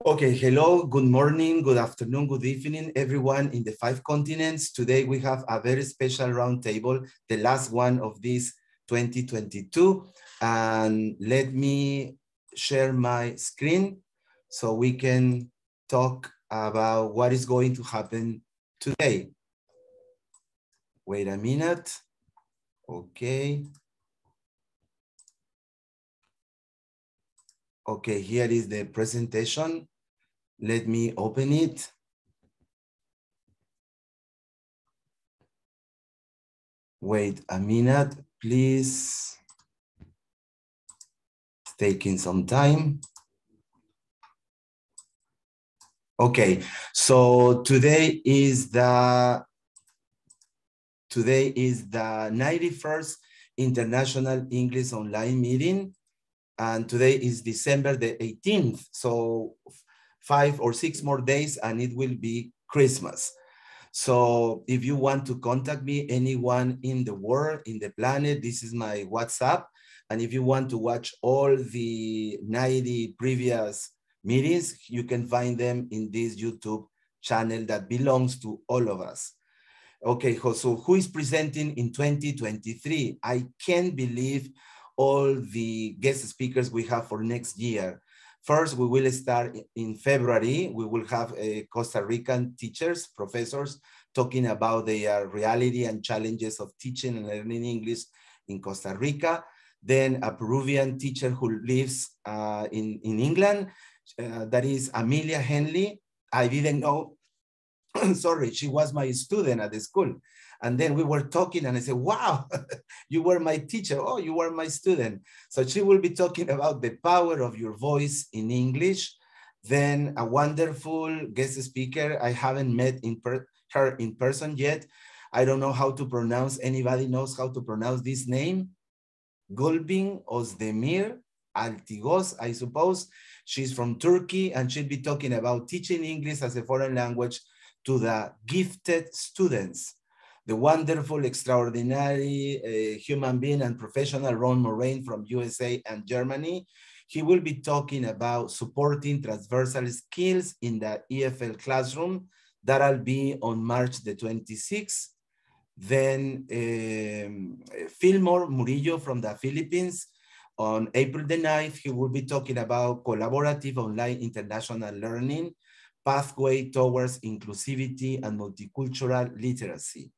Okay, hello, good morning, good afternoon, good evening, everyone in the 5 continents. Today we have a very special roundtable, the last one of this 2022. And let me share my screen so we can talk about what is going to happen today. Wait a minute. Okay. Okay, here is the presentation. Let me open it. Wait a minute, please. It's taking some time. Okay, so today is the 91st International English Online Meeting. And today is December the 18th. So 5 or 6 more days and it will be Christmas. So if you want to contact me, anyone in the world, in the planet, this is my WhatsApp. And if you want to watch all the 90 previous meetings, you can find them in this YouTube channel that belongs to all of us. Okay, so who is presenting in 2023? I can't believe all the guest speakers we have for next year. First, we will start in February. We will have Costa Rican teachers, professors, talking about their reality and challenges of teaching and learning English in Costa Rica. Then a Peruvian teacher who lives in England, that is Amelia Henley. I didn't know, sorry, she was my student at the school. And then we were talking and I said, wow, you were my teacher. Oh, you were my student. So she will be talking about the power of your voice in English. Then a wonderful guest speaker. I haven't met her in person yet. I don't know how to pronounce. Anybody knows how to pronounce this name? Gulbin Özdemir Altigos, I suppose. She's from Turkey and she'll be talking about teaching English as a foreign language to the gifted students. The wonderful, extraordinary human being and professional Ron Moraine from USA and Germany. He will be talking about supporting transversal skills in the EFL classroom. That'll be on March the 26th. Then Fillmore Murillo from the Philippines. On April the 9th, he will be talking about collaborative online international learning, pathway towards inclusivity and multicultural literacy.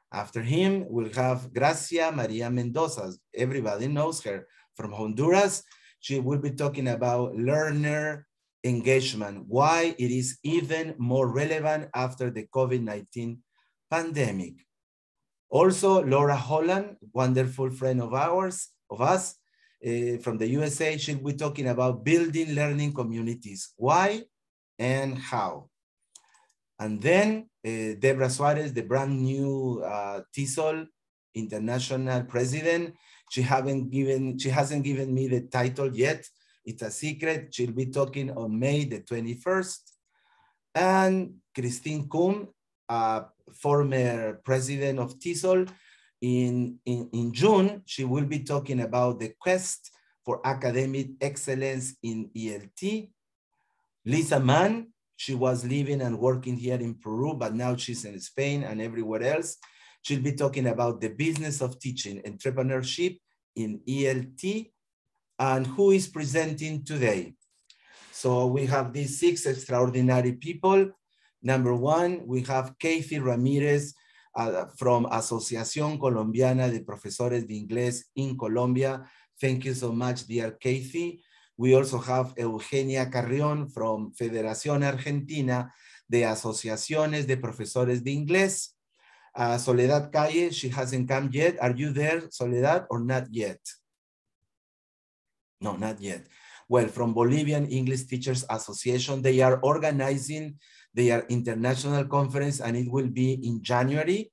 After him, we'll have Gracia Maria Mendoza. Everybody knows her from Honduras. She will be talking about learner engagement, why it is even more relevant after the COVID-19 pandemic. Also, Laura Holland, wonderful friend of us from the USA, she'll be talking about building learning communities, why and how. And then Debra Suarez, the brand new TESOL international president. She hasn't given me the title yet. It's a secret. She'll be talking on May the 21st. And Christine Kuhn, former president of TESOL, in June, she will be talking about the quest for academic excellence in ELT. Lisa Mann, she was living and working here in Peru, but now she's in Spain and everywhere else. She'll be talking about the business of teaching, entrepreneurship in ELT, and who is presenting today. So we have these 6 extraordinary people. Number 1, we have Kaithie Ramirez from Asociación Colombiana de Profesores de Inglés in Colombia. Thank you so much, dear Kaithie. We also have Eugenia Carrión from Federación Argentina de Asociaciones de Profesores de Inglés. Soledad Calle, she hasn't come yet. Are you there, Soledad, or not yet? No, not yet. Well, from Bolivian English Teachers Association, they are organizing their international conference and it will be in January.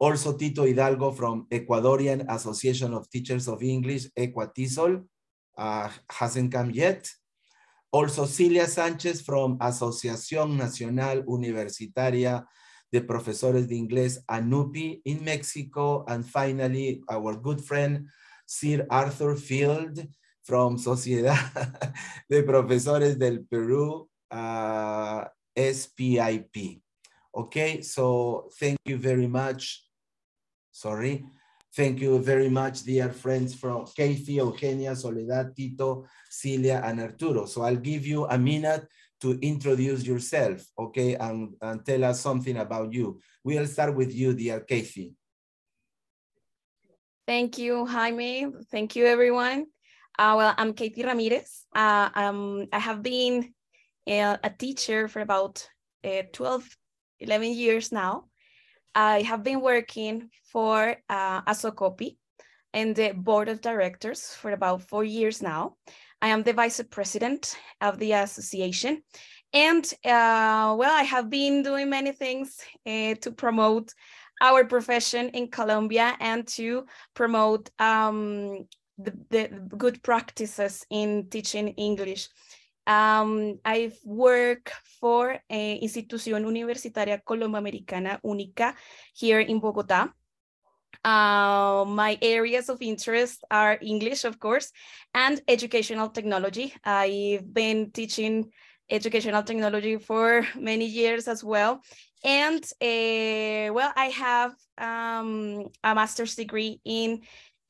Also, Tito Hidalgo from Ecuadorian Association of Teachers of English, EcuaTESOL. Hasn't come yet. Also, Celia Sanchez from Asociación Nacional Universitaria de Profesores de Inglés, ANUPI, in Mexico. And finally, our good friend, Sir Arthur Field from Sociedad de Profesores del Perú, SPIP. Okay, so thank you very much. Sorry. Thank you very much, dear friends from Kaithie, Eugenia, Soledad, Tito, Celia, and Arturo. So I'll give you a minute to introduce yourself, okay, and tell us something about you. We'll start with you, dear Kaithie. Thank you, Jaime. Thank you, everyone. Well, I'm Kaithie Ramirez. I have been a teacher for about 11 years now. I have been working for ASOCOPI and the board of directors for about 4 years now. I am the vice president of the association. And well, I have been doing many things to promote our profession in Colombia and to promote the good practices in teaching English. I've worked for Institución Universitaria Colomboamericana Única here in Bogotá. My areas of interest are English, of course, and educational technology. I've been teaching educational technology for many years as well. And well, I have a master's degree in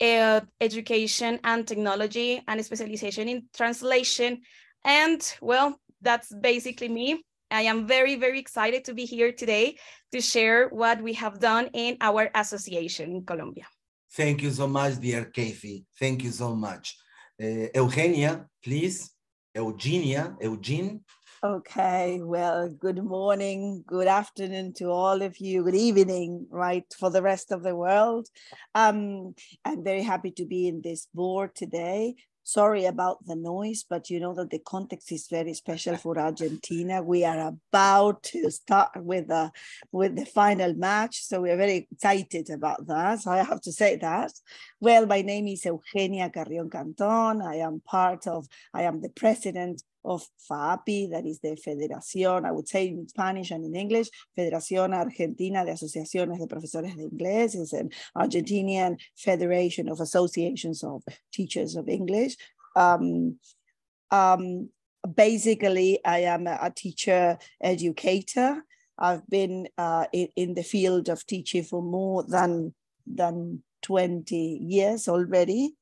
education and technology and a specialization in translation. And well, that's basically me. I am very, very excited to be here today to share what we have done in our association in Colombia. Thank you so much, dear Kaithie. Thank you so much. Eugenia, please. Eugene. Okay, well, good morning, good afternoon to all of you, good evening, right, for the rest of the world. I'm very happy to be in this board today. Sorry about the noise, but you know that the context is very special for Argentina. We are about to start with the final match, so we're very excited about that. So I have to say that. Well, my name is Eugenia Carrión Canton. I am the president of FAAPI, that is the Federación, I would say in Spanish and in English, Federación Argentina de Asociaciones de Profesores de Inglés. It's an Argentinian Federation of Associations of Teachers of English. Basically, I am a teacher educator. I've been in the field of teaching for more than 20 years already.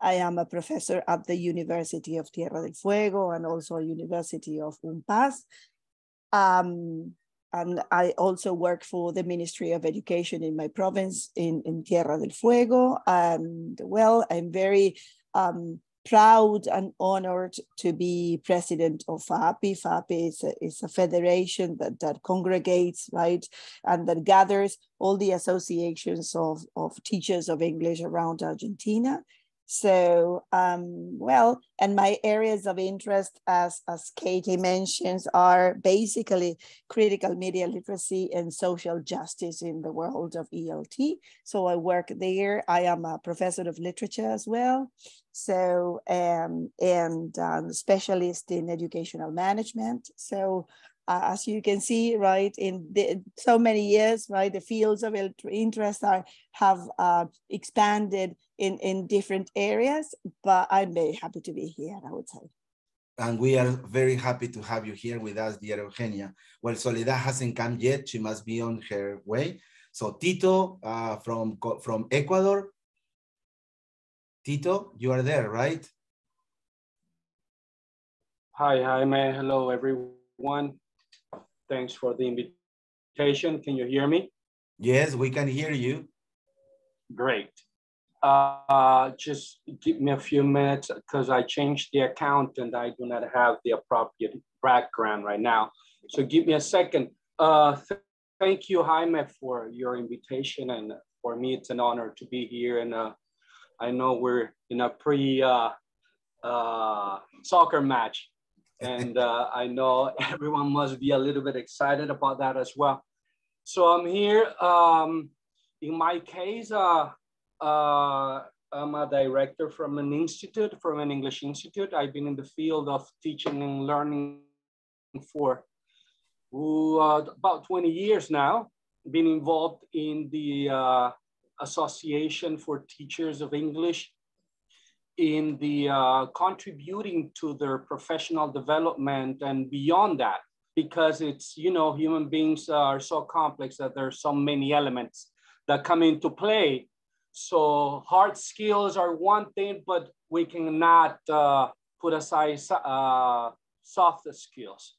I am a professor at the University of Tierra del Fuego and also University of UNPAS. And I also work for the Ministry of Education in my province in Tierra del Fuego. And well, I'm very proud and honored to be president of FAAPI. FAAPI is a federation that congregates, right, and that gathers all the associations of teachers of English around Argentina. So, well, and my areas of interest, as Kaithie mentions, are basically critical media literacy and social justice in the world of ELT. So I work there. I am a professor of literature as well. So, and specialist in educational management. So, as you can see, right, in so many years, right, the fields of interest have expanded in different areas, but I'm very happy to be here, I would say. And we are very happy to have you here with us, dear Eugenia. Well, Soledad hasn't come yet. She must be on her way. So Tito from Ecuador. Tito, you are there, right? Hi, Jaime. Hello, everyone. Thanks for the invitation. Can you hear me? Yes, we can hear you. Great. Just give me a few minutes because I changed the account and I do not have the appropriate background right now. So give me a second. Thank you, Jaime, for your invitation. And for me, it's an honor to be here. And I know we're in a pre-soccer match. And I know everyone must be a little bit excited about that as well. So I'm here. In my case, I'm a director from an institute, from an English institute. I've been in the field of teaching and learning for about 20 years now. Been involved in the Association for Teachers of English. in the contributing to their professional development and beyond that, because it's, you know, human beings are so complex that there's so many elements that come into play. So hard skills are one thing, but we cannot put aside soft skills.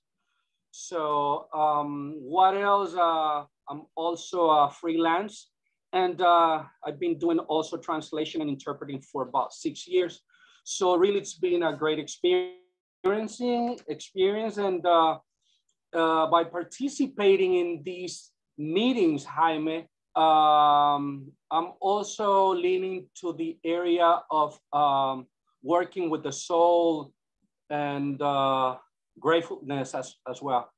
So what else? I'm also a freelance, and I've been doing also translation and interpreting for about 6 years. So really, it's been a great experience. And by participating in these meetings, Jaime, I'm also leaning to the area of working with the soul and gratefulness as well.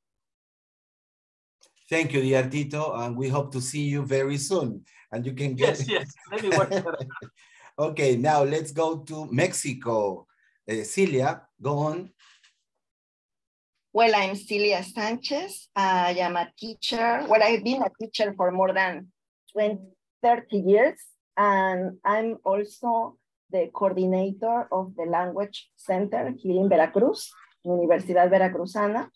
Thank you, dear Tito, and we hope to see you very soon. And you can get... Yes, let me work that out. Okay, now let's go to Mexico. Celia, go on. Well, I'm Celia Sanchez. I am a teacher. Well, I've been a teacher for more than 30 years, and I'm also the coordinator of the Language Center here in Veracruz, Universidad Veracruzana.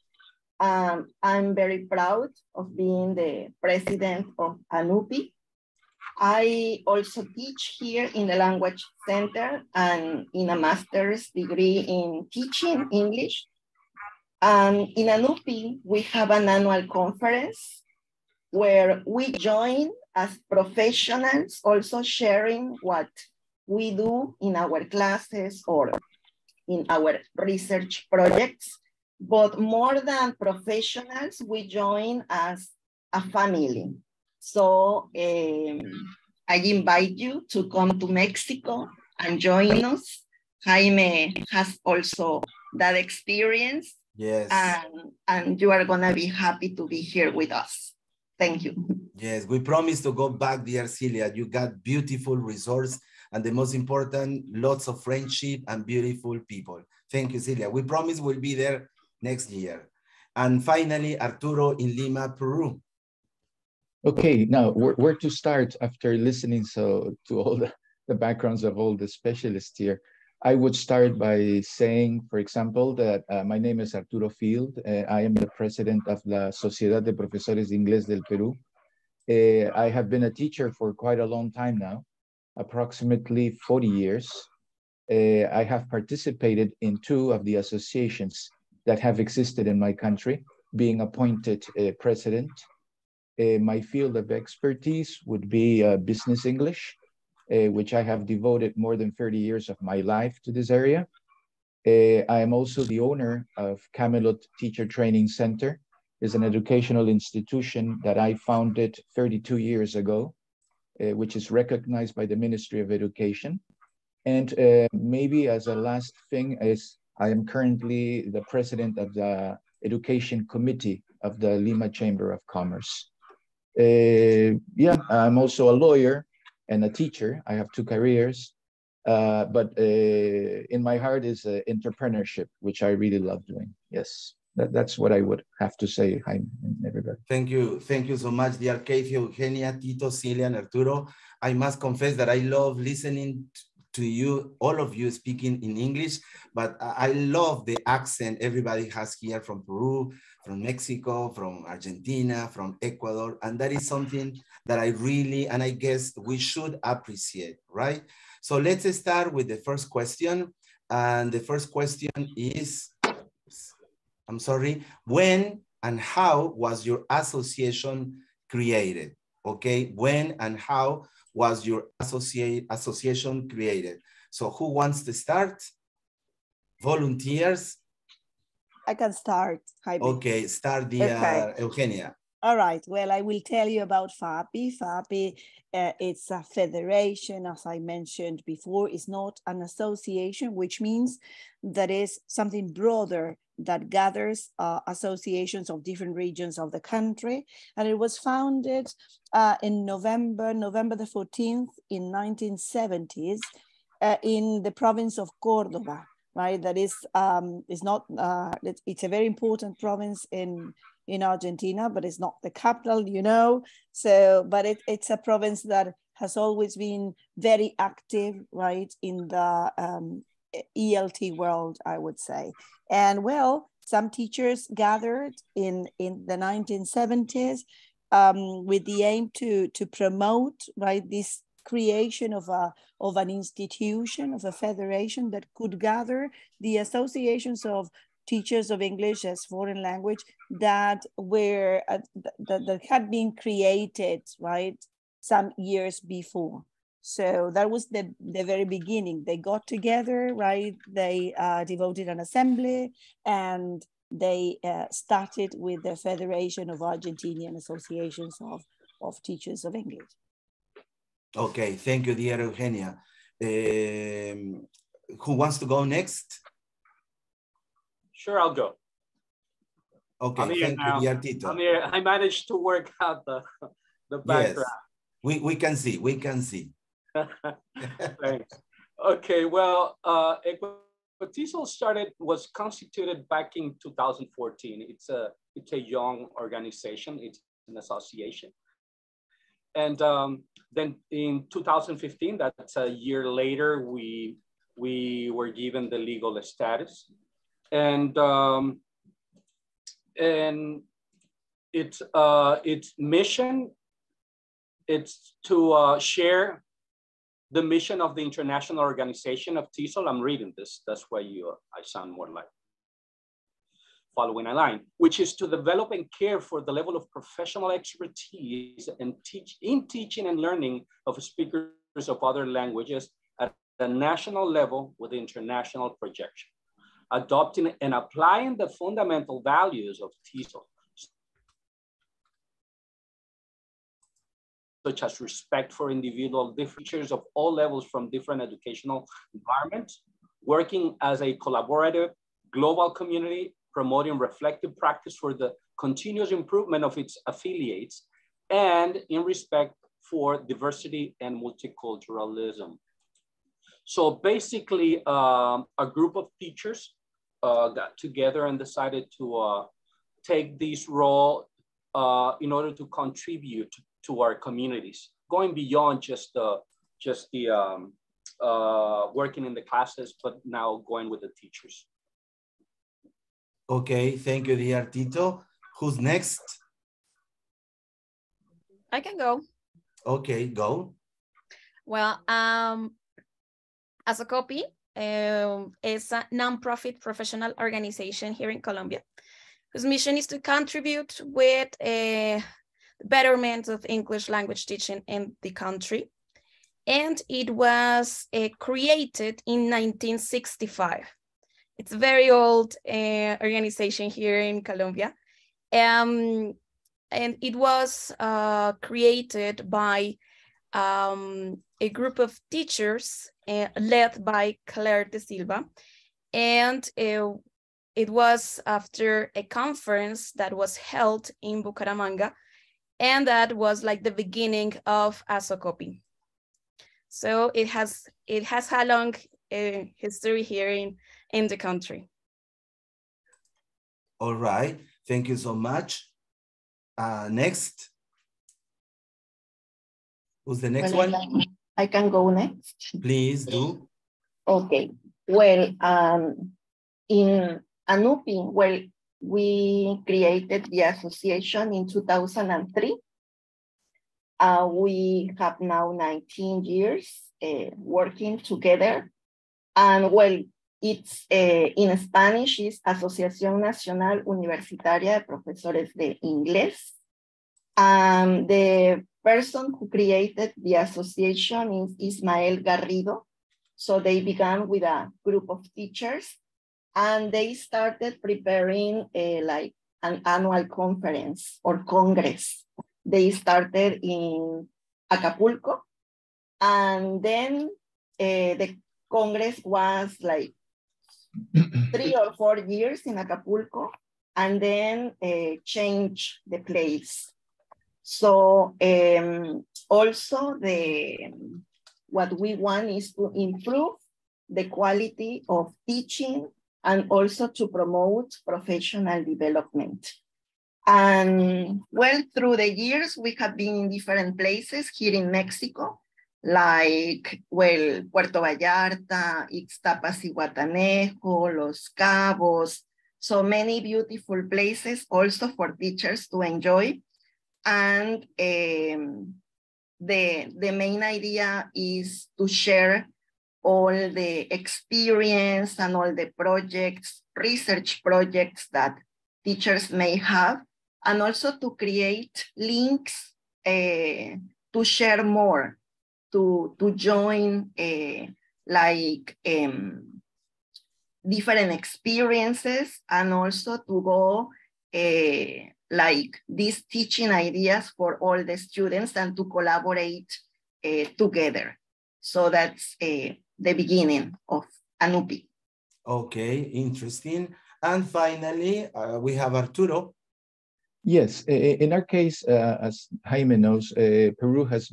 I'm very proud of being the president of ANUPI. I also teach here in the Language Center and in a master's degree in teaching English. In ANUPI, we have an annual conference where we join as professionals, also sharing what we do in our classes or in our research projects. But more than professionals, we join as a family. So I invite you to come to Mexico and join us. Jaime has also that experience. Yes. And you are gonna be happy to be here with us. Thank you. Yes, we promise to go back, dear Celia. You got beautiful resource and the most important, lots of friendship and beautiful people. Thank you, Celia. We promise we'll be there next year. And finally, Arturo in Lima, Peru. Okay, now where to start after listening to all the backgrounds of all the specialists here? I would start by saying, for example, that my name is Arturo Field. I am the president of la Sociedad de Profesores de Inglés del Perú. I have been a teacher for quite a long time now, approximately 40 years. I have participated in 2 of the associations that have existed in my country, being appointed president. My field of expertise would be business English, which I have devoted more than 30 years of my life to this area. I am also the owner of Camelot Teacher Training Center. It's an educational institution that I founded 32 years ago, which is recognized by the Ministry of Education. And maybe as a last thing is, I am currently the president of the Education Committee of the Lima Chamber of Commerce. Yeah, I'm also a lawyer and a teacher. I have 2 careers, but in my heart is entrepreneurship, which I really love doing. Yes, that's what I would have to say, Jaime, and everybody. Thank you so much, dear Kaithie, Eugenia, Tito, Celia, and Arturo. I must confess that I love listening to you, all of you speaking in English, but I love the accent everybody has here from Peru, from Mexico, from Argentina, from Ecuador, and that is something that I really, and I guess we should appreciate, right? So let's start with the first question, and the first question is, I'm sorry, when and how was your association created? Okay, when and how was your association created? So who wants to start? Volunteers? I can start. Hi, okay, start the Eugenia. All right, well, I will tell you about FAPI. FAPI, it's a federation, as I mentioned before. It's not an association, which means that is something broader that gathers associations of different regions of the country. And it was founded in November the 14th in 1970s in the province of Córdoba, right? That is, it's a very important province in Argentina, but it's not the capital, you know. So, but it's a province that has always been very active, right, in the ELT world, I would say. And well, some teachers gathered in the 1970s with the aim to promote, right, this creation of an institution, of a federation that could gather the associations of teachers of English as foreign language that were that had been created, right, some years before. So that was the very beginning. They got together, right? They devoted an assembly, and they started with the Federation of Argentinian Associations of Teachers of English. Okay, thank you, dear Eugenia. Who wants to go next? Sure, I'll go. Okay, thank you, dear Tito. I managed to work out the background. Yes, we can see, we can see. Thanks. Okay, well, TESOL was constituted back in 2014. It's a young organization. It's an association. And then in 2015, that's a year later, we were given the legal status. And its mission, it's to share the mission of the international organization of TESOL. I'm reading this, that's why I sound more like following a line, which is to develop and care for the level of professional expertise and teaching and learning of speakers of other languages at the national level with international projection, adopting and applying the fundamental values of TESOL, such as respect for individual differences of all levels from different educational environments, working as a collaborative global community, promoting reflective practice for the continuous improvement of its affiliates, and in respect for diversity and multiculturalism. So basically, a group of teachers got together and decided to take this role in order to contribute to our communities, going beyond just the working in the classes, but now going with the teachers. Okay, thank you, dear Tito. Who's next? I can go. Okay, go. Well, ASOCOPI is a nonprofit professional organization here in Colombia, whose mission is to contribute with betterment of English language teaching in the country. And it was created in 1965. It's a very old organization here in Colombia. And it was created by a group of teachers led by Claire de Silva. And it was after a conference that was held in Bucaramanga, and that was like the beginning of ASOCOPI. So it has a long history here in the country. All right, thank you so much. Next. Who's the next one? I can go next. Please do. Okay, well, in ANUPI, well, we created the association in 2003. We have now 19 years working together. And well, it's in Spanish is Asociación Nacional Universitaria de Profesores de Inglés. The person who created the association is Ismael Garrido. So they began with a group of teachers, and they started preparing like an annual conference or congress. They started in Acapulco, and then the congress was like 3 or 4 years in Acapulco, and then changed the place. So also what we want is to improve the quality of teaching and also to promote professional development. And well, through the years, we have been in different places here in Mexico. like, well, Puerto Vallarta, Ixtapas y Guatanejo, Los Cabos, so many beautiful places also for teachers to enjoy. And the main idea is to share all the experience and all the projects, research projects that teachers may have, and also to create links to share more, to join different experiences, and also to go like these teaching ideas for all the students and to collaborate together. So that's the beginning of ANUPI. Okay, interesting. And finally, we have Arturo. Yes, in our case, as Jaime knows, Peru has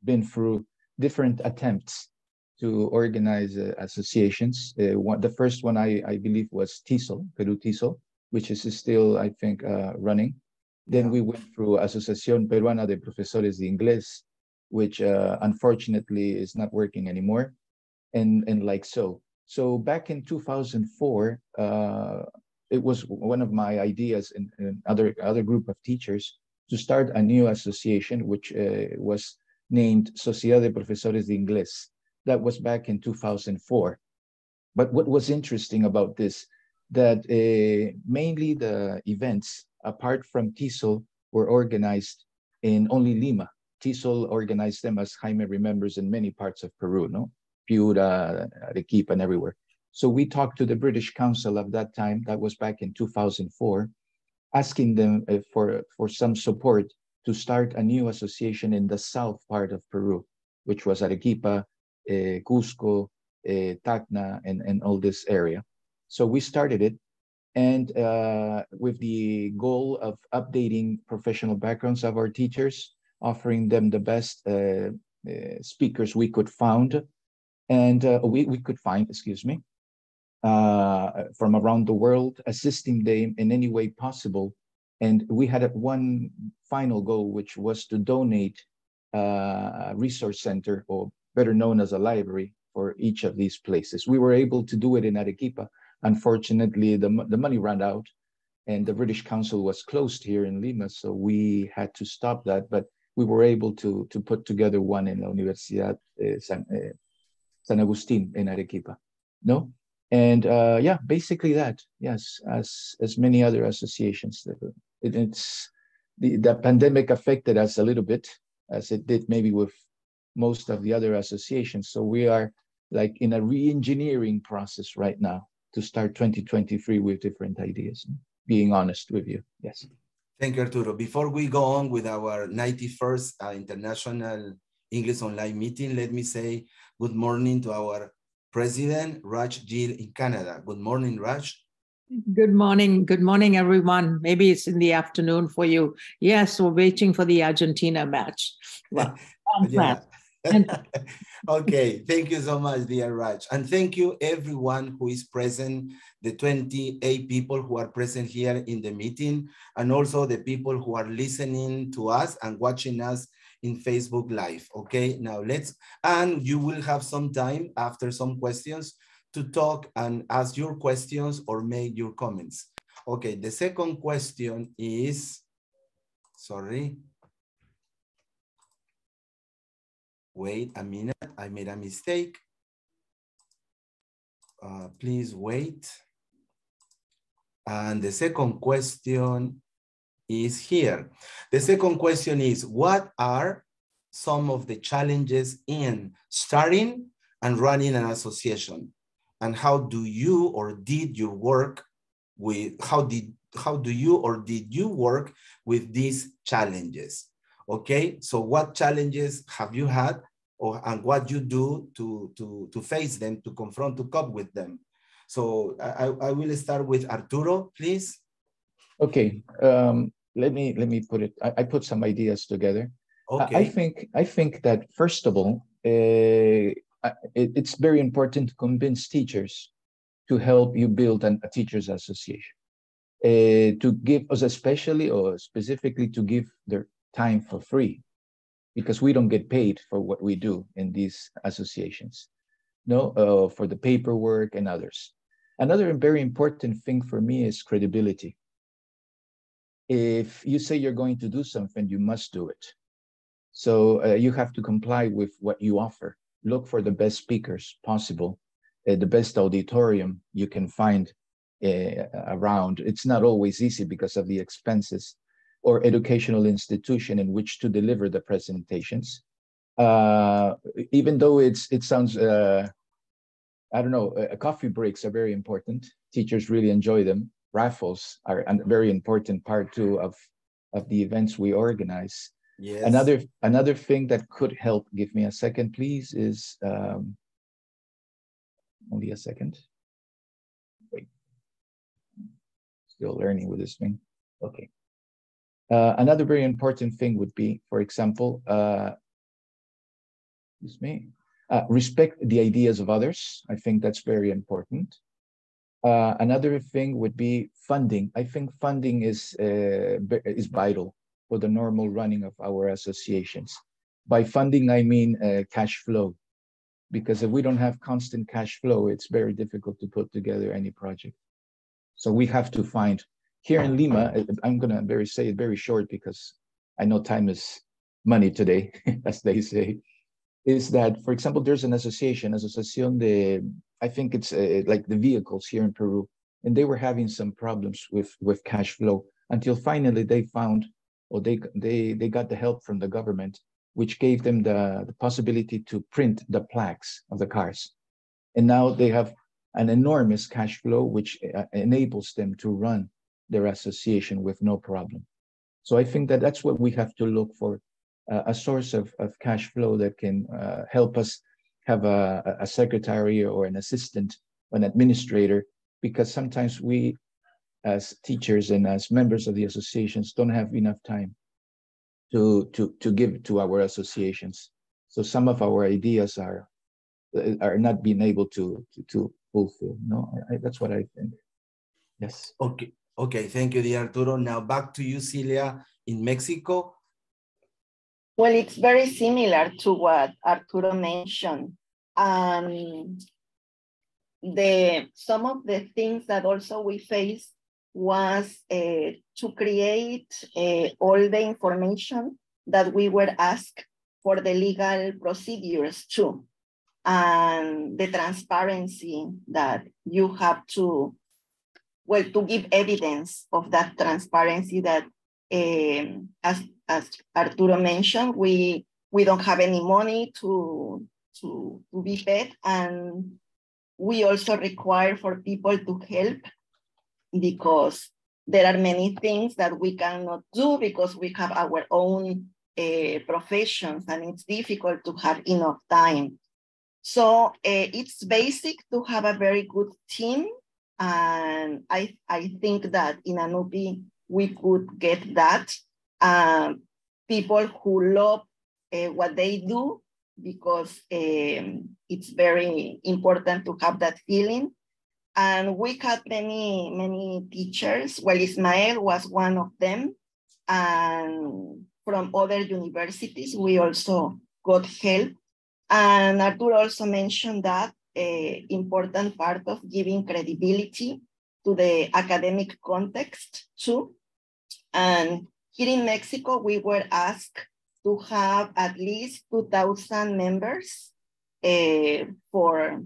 been through different attempts to organize associations. The first one, I believe, was TISO, Peru TISO, which is still, I think, running. Then we went through Asociación Peruana de Profesores de Inglés, which unfortunately is not working anymore, and like so. So back in 2004, it was one of my ideas and other group of teachers to start a new association, which was named Sociedad de Profesores de Inglés. That was back in 2004. But what was interesting about this, that mainly the events, apart from TISO, were organized in only Lima. TISO organized them, as Jaime remembers, in many parts of Peru, no? Piura, Arequipa, and everywhere. So we talked to the British Council of that time, that was back in 2004, asking them for some support to start a new association in the south part of Peru, which was Arequipa, Cusco, Tacna, and all this area. So we started it, and with the goal of updating professional backgrounds of our teachers, offering them the best speakers we could find, and we could find, excuse me, from around the world, assisting them in any way possible. And we had one final goal, which was to donate a resource center, or better known as a library, for each of these places. We were able to do it in Arequipa. Unfortunately, the money ran out, and the British Council was closed here in Lima, so we had to stop that. But we were able to put together one in La Universidad San Agustin in Arequipa. No? And yeah, basically that, yes, as many other associations. The pandemic affected us a little bit, as it did maybe with most of the other associations. So we are like in a re-engineering process right now to start 2023 with different ideas, being honest with you, yes. Thank you, Arturo. Before we go on with our 91st International English Online meeting, let me say good morning to our President, Raj Gill in Canada. Good morning, Raj. Good morning. Good morning, everyone. Maybe it's in the afternoon for you. Yes, we're waiting for the Argentina match. Well, yeah. Okay, thank you so much, dear Raj. And thank you everyone who is present, the 28 people who are present here in the meeting, and also the people who are listening to us and watching us in Facebook Live. Okay, now and you will have some time after some questions to talk and ask your questions or make your comments. Okay, the second question is, sorry. Wait a minute, I made a mistake. Please wait. And the second question is here. The second question is, what are some of the challenges in starting and running an association? And how do you or did you work with, how do you or did you work with these challenges? Okay, so what challenges have you had, and what you do to face them, to confront, to cope with them? So I will start with Arturo, please. Okay, let me put it. I put some ideas together. Okay. I think that first of all, it's very important to convince teachers to help you build a teachers association, to give us, especially or specifically, to give their time for free, because we don't get paid for what we do in these associations, no, for the paperwork and others. Another very important thing for me is credibility. If you say you're going to do something, you must do it. So you have to comply with what you offer. Look for the best speakers possible, the best auditorium you can find around. It's not always easy because of the expenses, or educational institution in which to deliver the presentations. Even though it sounds, I don't know, coffee breaks are very important. Teachers really enjoy them. Raffles are a very important part too of the events we organize. Yes. Another thing that could help, give me a second, please, is only a second. Wait, still learning with this thing. Okay. Another very important thing would be, for example, excuse me, respect the ideas of others. I think that's very important. Another thing would be funding. I think funding is vital for the normal running of our associations. By funding, I mean cash flow, because if we don't have constant cash flow, it's very difficult to put together any project. So we have to find. Here in Lima, I'm gonna say it very short because I know time is money today, as they say, is that, for example, there's an association, Asociación de, I think it's like the vehicles here in Peru, and they were having some problems with cash flow until finally they found, or they got the help from the government, which gave them the possibility to print the plaques of the cars. And now they have an enormous cash flow, which enables them to run their association with no problem. So I think that that's what we have to look for, a source of cash flow that can help us have a secretary or an assistant, an administrator, because sometimes we as teachers and as members of the associations don't have enough time to give to our associations. So some of our ideas are not being able to fulfill. No, that's what I think. Yes. Okay. Okay, thank you, dear Arturo. Now back to you, Celia, in Mexico. Well, it's very similar to what Arturo mentioned. Some of the things that also we faced was to create all the information that we were asked for the legal procedures too, and the transparency that you have to, well, to give evidence of that transparency that, as Arturo mentioned, we don't have any money to be fed, and we also require for people to help because there are many things that we cannot do because we have our own professions and it's difficult to have enough time. So it's basic to have a very good team. And I think that in Anupi, we could get that. People who love what they do, because it's very important to have that feeling. And we had many teachers. Well, Ismael was one of them. And from other universities, we also got help. And Arturo also mentioned that important part of giving credibility to the academic context too. And here in Mexico, we were asked to have at least 2,000 members for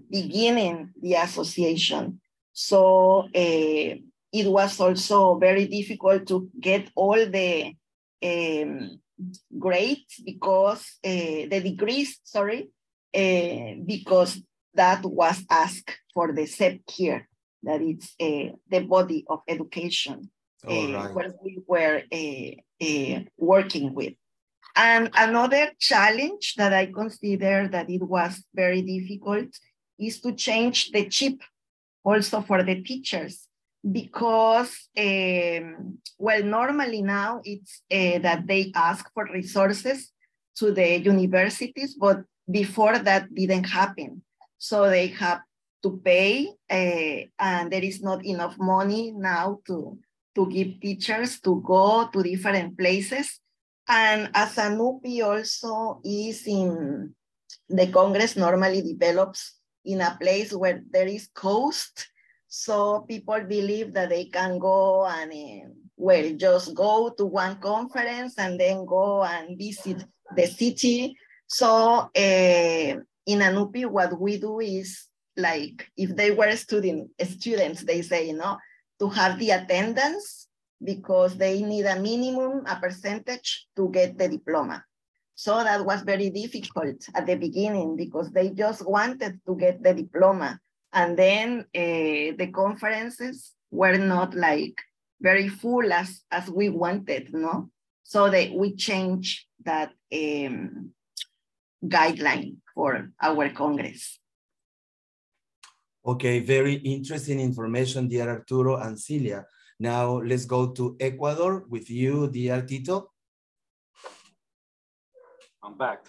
beginning the association. So it was also very difficult to get all the grades because the degrees, sorry, because that was asked for the SEP here, that it's the body of education where we were working with. And another challenge that I consider that it was very difficult is to change the chip also for the teachers, because, well, normally now it's that they ask for resources to the universities, but before that didn't happen. So they have to pay and there is not enough money now to give teachers to go to different places. And as ANUPI also is in the Congress normally develops in a place where there is coast. So people believe that they can go and just go to one conference and then go and visit the city. So in ANUPI, what we do is like, if they were students, they say, to have the attendance because they need a minimum, a percentage to get the diploma. So that was very difficult at the beginning because they just wanted to get the diploma. And then the conferences were not like very full as we wanted, no? So we changed that guideline for our Congress. Okay, very interesting information, dear Arturo and Celia. Now let's go to Ecuador with you, dear Tito. I'm back.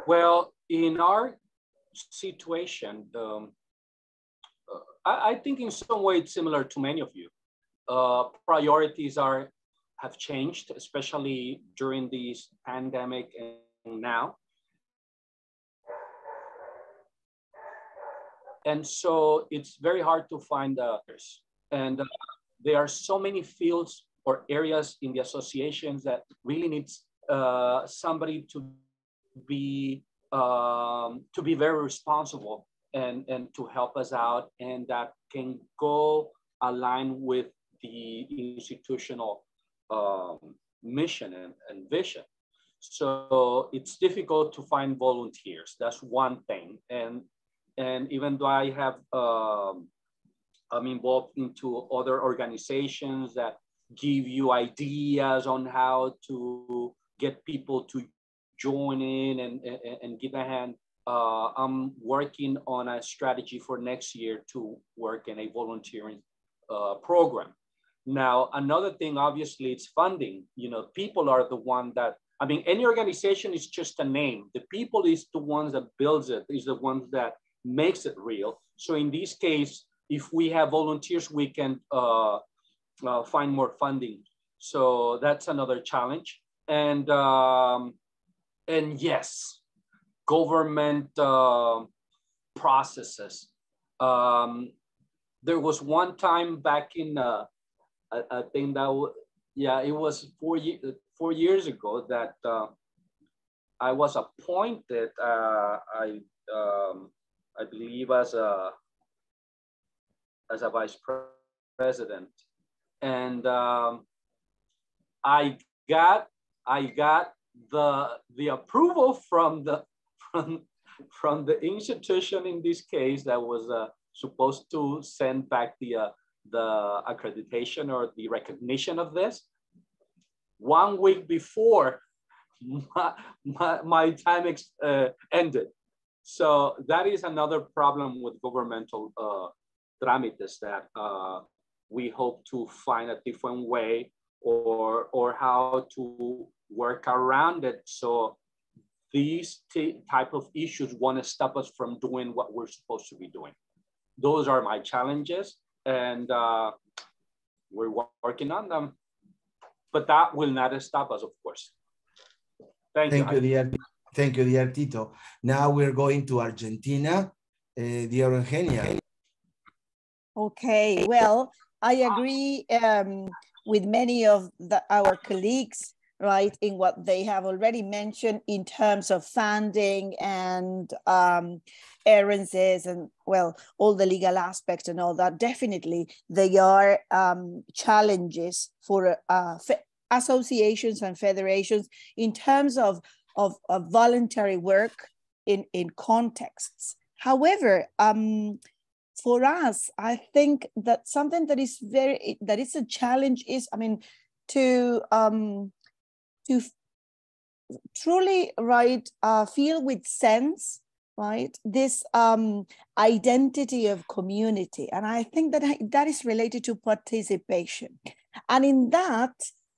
Well, in our situation, I think in some way it's similar to many of you. Priorities have changed, especially during this pandemic and now. And so it's very hard to find others. And there are so many fields or areas in the associations that really needs somebody to be very responsible and to help us out, and that can go align with the institutional mission and vision. So it's difficult to find volunteers. That's one thing. And even though I have, I'm involved into other organizations that give you ideas on how to get people to join in and give a hand. I'm working on a strategy for next year to work in a volunteering program. Now, another thing, obviously, it's funding. People are the one that, any organization is just a name. The people is the ones that builds it, is the ones that makes it real. So in this case, if we have volunteers, we can find more funding. So that's another challenge. And yes, government processes. There was one time back in, I think that, it was 4 years ago that I was appointed, I believe as a vice president. And I got the approval from the institution in this case that was supposed to send back the accreditation or the recognition of this 1 week before my time ended. So that is another problem with governmental tramites that we hope to find a different way or how to work around it. So these type of issues want to stop us from doing what we're supposed to be doing. Those are my challenges, and we're working on them. But that will not stop us, of course. Thank you, dear. Thank you, dear Tito. Now we're going to Argentina, dear Eugenia. Okay, well, I agree with many of our colleagues, right, in what they have already mentioned in terms of funding and errands and, well, all the legal aspects and all that. Definitely, they are challenges for associations and federations in terms of voluntary work in contexts. However, for us, I think that something that is a challenge is, to truly, right, feel with sense, right, this identity of community. And I think that is related to participation. And in that,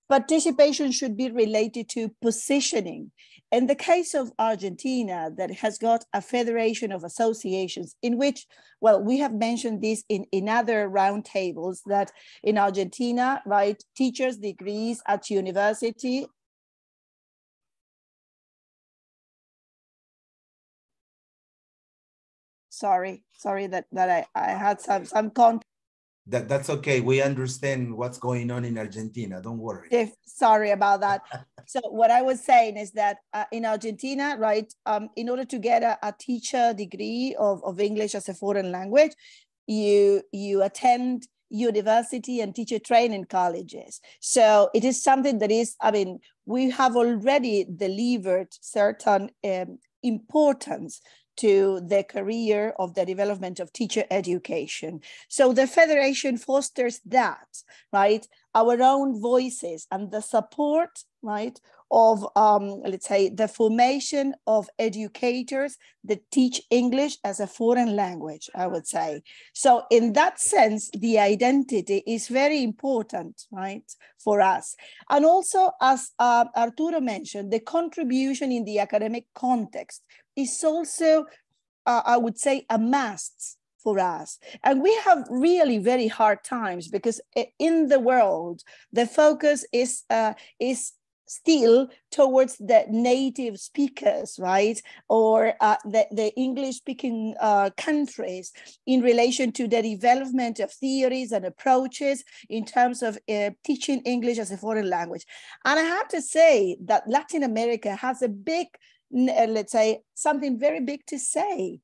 participation should be related to positioning. In the case of Argentina, that has got a federation of associations in which, well, we have mentioned this in other roundtables, that in Argentina, right, teachers' degrees at university Sorry that I had some context. That's okay. We understand what's going on in Argentina. Don't worry. Sorry about that. So what I was saying is that in Argentina, right, in order to get a teacher degree of English as a foreign language, you attend university and teacher training colleges. So it is something that is, I mean, we have already delivered certain importance to the career of the development of teacher education. So the Federation fosters that, right? Our own voices and the support, right, of, let's say, the formation of educators that teach English as a foreign language, I would say. So in that sense, the identity is very important, right, for us. And also, as Arturo mentioned, the contribution in the academic context is also, I would say, a must for us. And we have really very hard times because in the world, the focus is still towards the native speakers, right? Or the English-speaking countries in relation to the development of theories and approaches in terms of teaching English as a foreign language. And I have to say that Latin America has a big, let's say, something very big to say.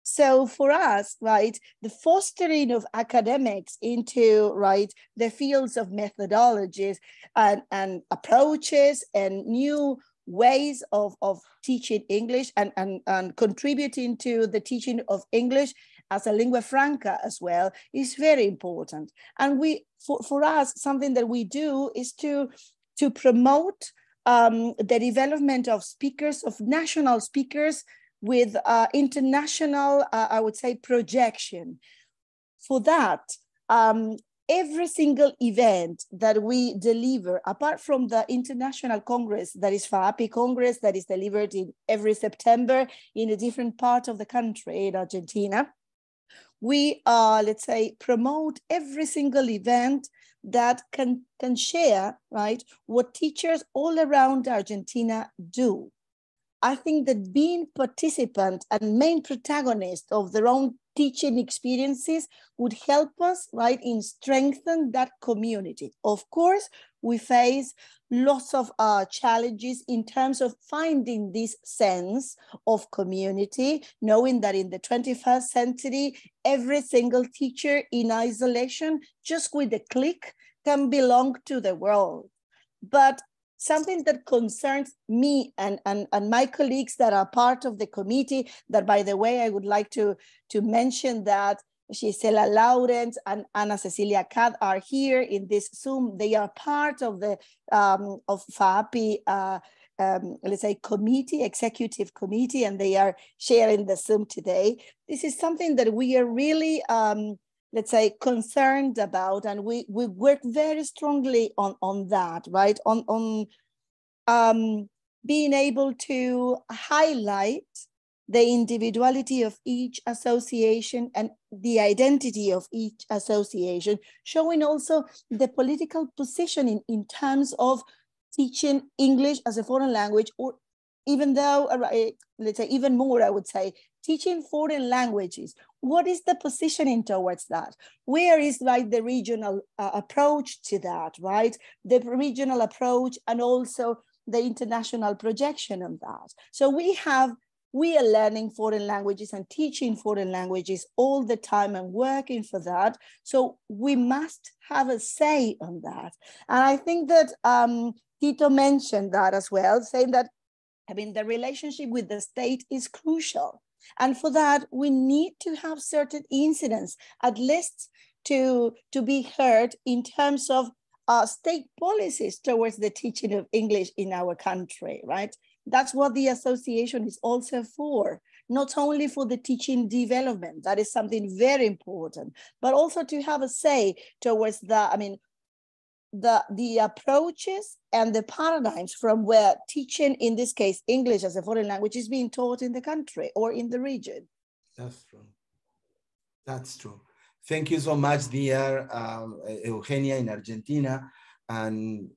So for us, right, the fostering of academics into, right, the fields of methodologies and approaches and new ways of teaching English and contributing to the teaching of English as a lingua franca as well is very important. And for us, something that we do is to promote the development of speakers, of national speakers with international, I would say, projection. For that, every single event that we deliver, apart from the International Congress, that is FAAPI Congress, that is delivered in every September in a different part of the country in Argentina, we, let's say, promote every single event that can share, right, what teachers all around Argentina do. I think that being participant and main protagonist of their own teaching experiences would help us, right, in strengthen that community. Of course, we face lots of challenges in terms of finding this sense of community, knowing that in the 21st century, every single teacher in isolation, just with a click, can belong to the world. But something that concerns me and my colleagues that are part of the committee, that, by the way, I would like to mention that Gisela Lawrence and Ana Cecilia Cad are here in this Zoom. They are part of the of FAAPI, let's say, committee, executive committee, and they are sharing the Zoom today. This is something that we are really, let's say, concerned about, and we work very strongly on that, right? On being able to highlight the individuality of each association and the identity of each association, showing also the political positioning in terms of teaching English as a foreign language, or even though, let's say, even more, I would say, teaching foreign languages. What is the positioning towards that? Where is, like, the regional approach to that, right? The regional approach and also the international projection on that. So we are learning foreign languages and teaching foreign languages all the time and working for that. So we must have a say on that. And I think that Tito mentioned that as well, saying that, I mean, the relationship with the state is crucial. And for that, we need to have certain incidents, at least to be heard in terms of state policies towards the teaching of English in our country, right? That's what the association is also for, not only for the teaching development, that is something very important, but also to have a say towards the, I mean, the approaches and the paradigms from where teaching, in this case, English as a foreign language, is being taught in the country or in the region. That's true. That's true. Thank you so much, dear Eugenia in Argentina. And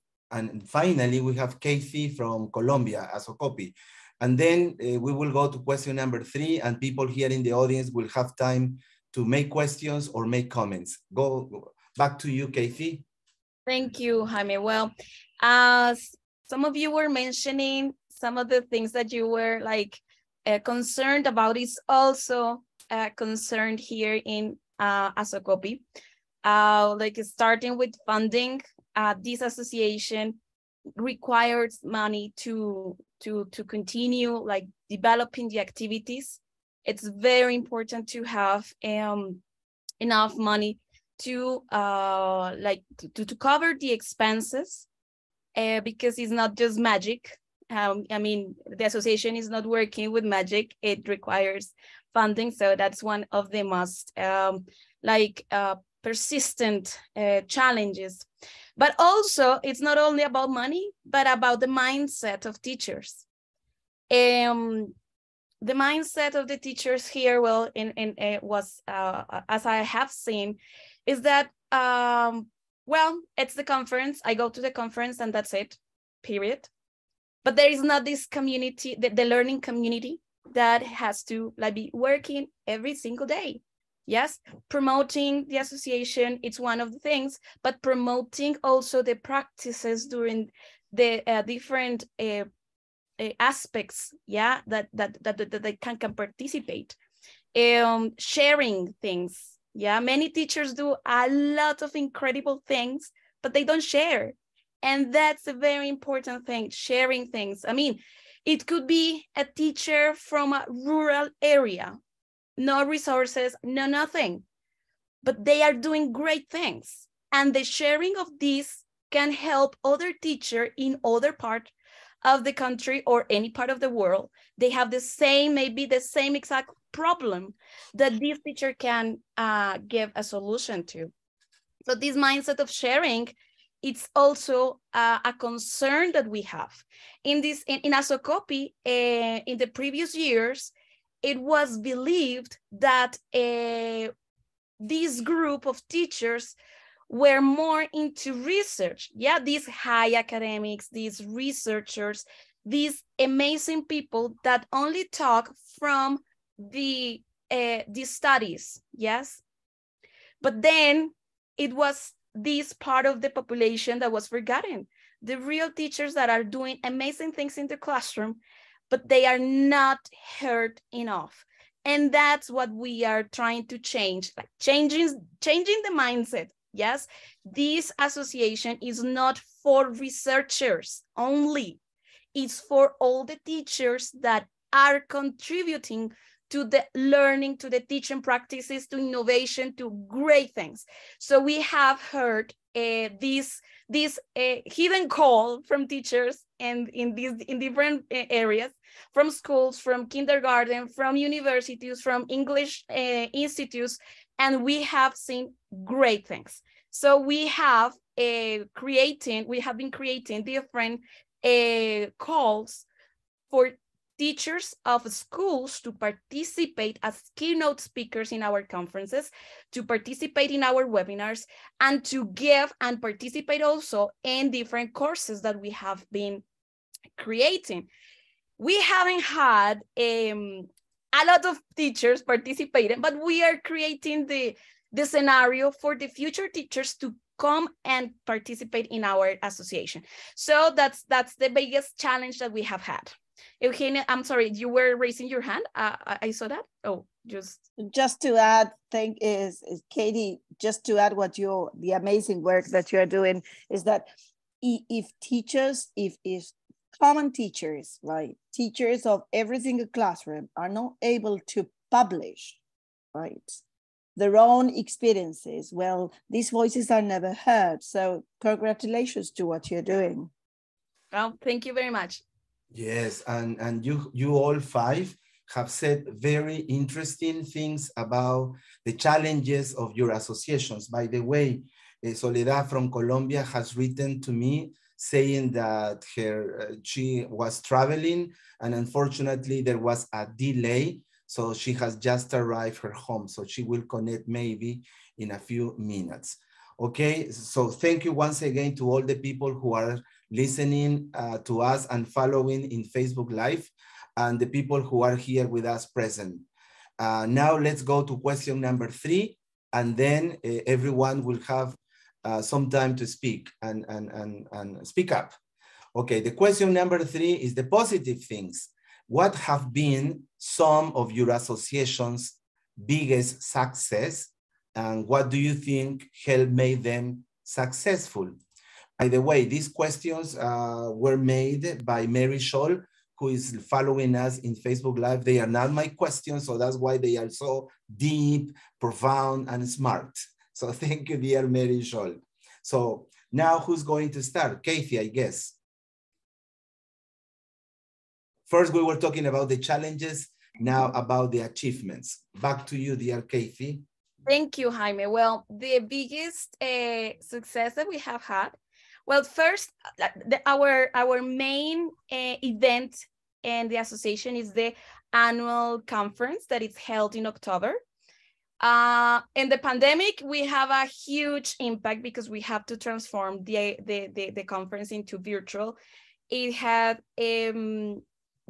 finally, we have Kaithie from Colombia as a copy. And then we will go to question number 3, and people here in the audience will have time to make questions or make comments. Go back to you, Kaithie. Thank you, Jaime. Well, as some of you were mentioning, some of the things that you were like concerned about is also concerned here in ASOCOPI. Like starting with funding, this association requires money to continue like developing the activities. It's very important to have enough money to cover the expenses, because it's not just magic. I mean, the association is not working with magic. It requires funding. So that's one of the most persistent challenges. But also, it's not only about money, but about the mindset of teachers. The mindset of the teachers here, well, was as I have seen, is that well, it's the conference. I go to the conference and that's it, period. But there is not this community, the learning community that has to like be working every single day. Yes, promoting the association, it's one of the things, but promoting also the practices during the different aspects, yeah, that they can participate. Sharing things, yeah, many teachers do a lot of incredible things, but they don't share. And that's a very important thing, sharing things. I mean, it could be a teacher from a rural area, no resources, no nothing, but they are doing great things. And the sharing of this can help other teachers in other part of the country or any part of the world. They have the same, maybe the same exact problem that this teacher can give a solution to. So this mindset of sharing, it's also a concern that we have. In ASOCOPI, in the previous years, it was believed that this group of teachers were more into research. Yeah, these high academics, these researchers, these amazing people that only talk from the studies, yes? But then it was this part of the population that was forgotten. The real teachers that are doing amazing things in the classroom, but they are not heard enough. And that's what we are trying to change, like changing the mindset. Yes, this association is not for researchers only. It's for all the teachers that are contributing to the learning, to the teaching practices, to innovation, to great things. So we have heard this hidden call from teachers and in different areas, from schools, from kindergarten, from universities, from English institutes, and we have seen great things. So we have been creating different calls for teachers of schools to participate as keynote speakers in our conferences, to participate in our webinars, and to give and participate also in different courses that we have been creating. We haven't had a lot of teachers participating, but we are creating the scenario for the future teachers to come and participate in our association. So that's the biggest challenge that we have had. Eugenia, I'm sorry, you were raising your hand. I saw that. Oh, just to add, Kaithie, just to add what the amazing work that you are doing is that if teachers, if common teachers, right, teachers of every single classroom are not able to publish, right, their own experiences, well, these voices are never heard. So congratulations to what you're doing. Well, thank you very much. Yes, and you all 5 have said very interesting things about the challenges of your associations. By the way, Soledad from Colombia has written to me saying that she was traveling and unfortunately there was a delay. So she has just arrived her home. So she will connect maybe in a few minutes. Okay, so thank you once again to all the people who are listening to us and following in Facebook Live. and the people who are here with us present. Now let's go to question number 3, and then everyone will have some time to speak and speak up. Okay, the question number 3 is the positive things. What have been some of your association's biggest success, and what do you think helped make them successful? By the way, these questions were made by Mary Scholl, who is following us in Facebook Live. They are not my questions, so that's why they are so deep, profound, and smart. So thank you, dear Mary Scholl. So now who's going to start? Kaithie, I guess. First, we were talking about the challenges, now about the achievements. Back to you, dear Kaithie. Thank you, Jaime. Well, the biggest success that we have had, well, first, our main event in the association is the annual conference that is held in October. In the pandemic, we have a huge impact because we have to transform the conference into virtual. It had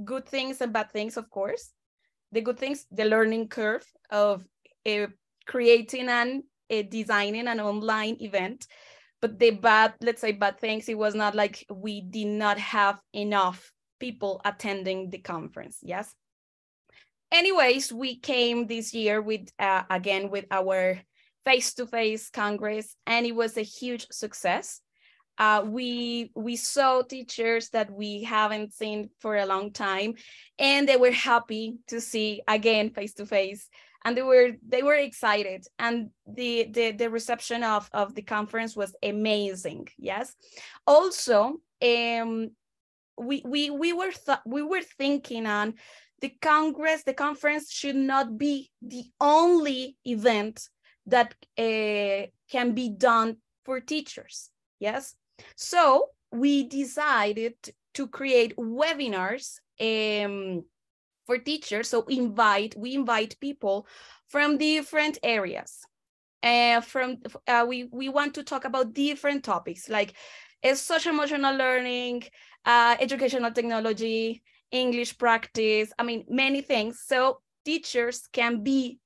good things and bad things, of course. The good things, the learning curve of creating and designing an online event. But the bad, let's say bad things, it was not like we did not have enough people attending the conference, yes? Anyways, we came this year with, again, with our face-to-face congress, and it was a huge success. We saw teachers that we haven't seen for a long time, and they were happy to see again face-to-face. And they were excited, and the reception of the conference was amazing. Yes. Also, we were thinking on the conference should not be the only event that can be done for teachers. Yes. So we decided to create webinars for teachers. So we invite people from different areas. We want to talk about different topics like social emotional learning, educational technology, English practice, I mean, many things. So teachers can be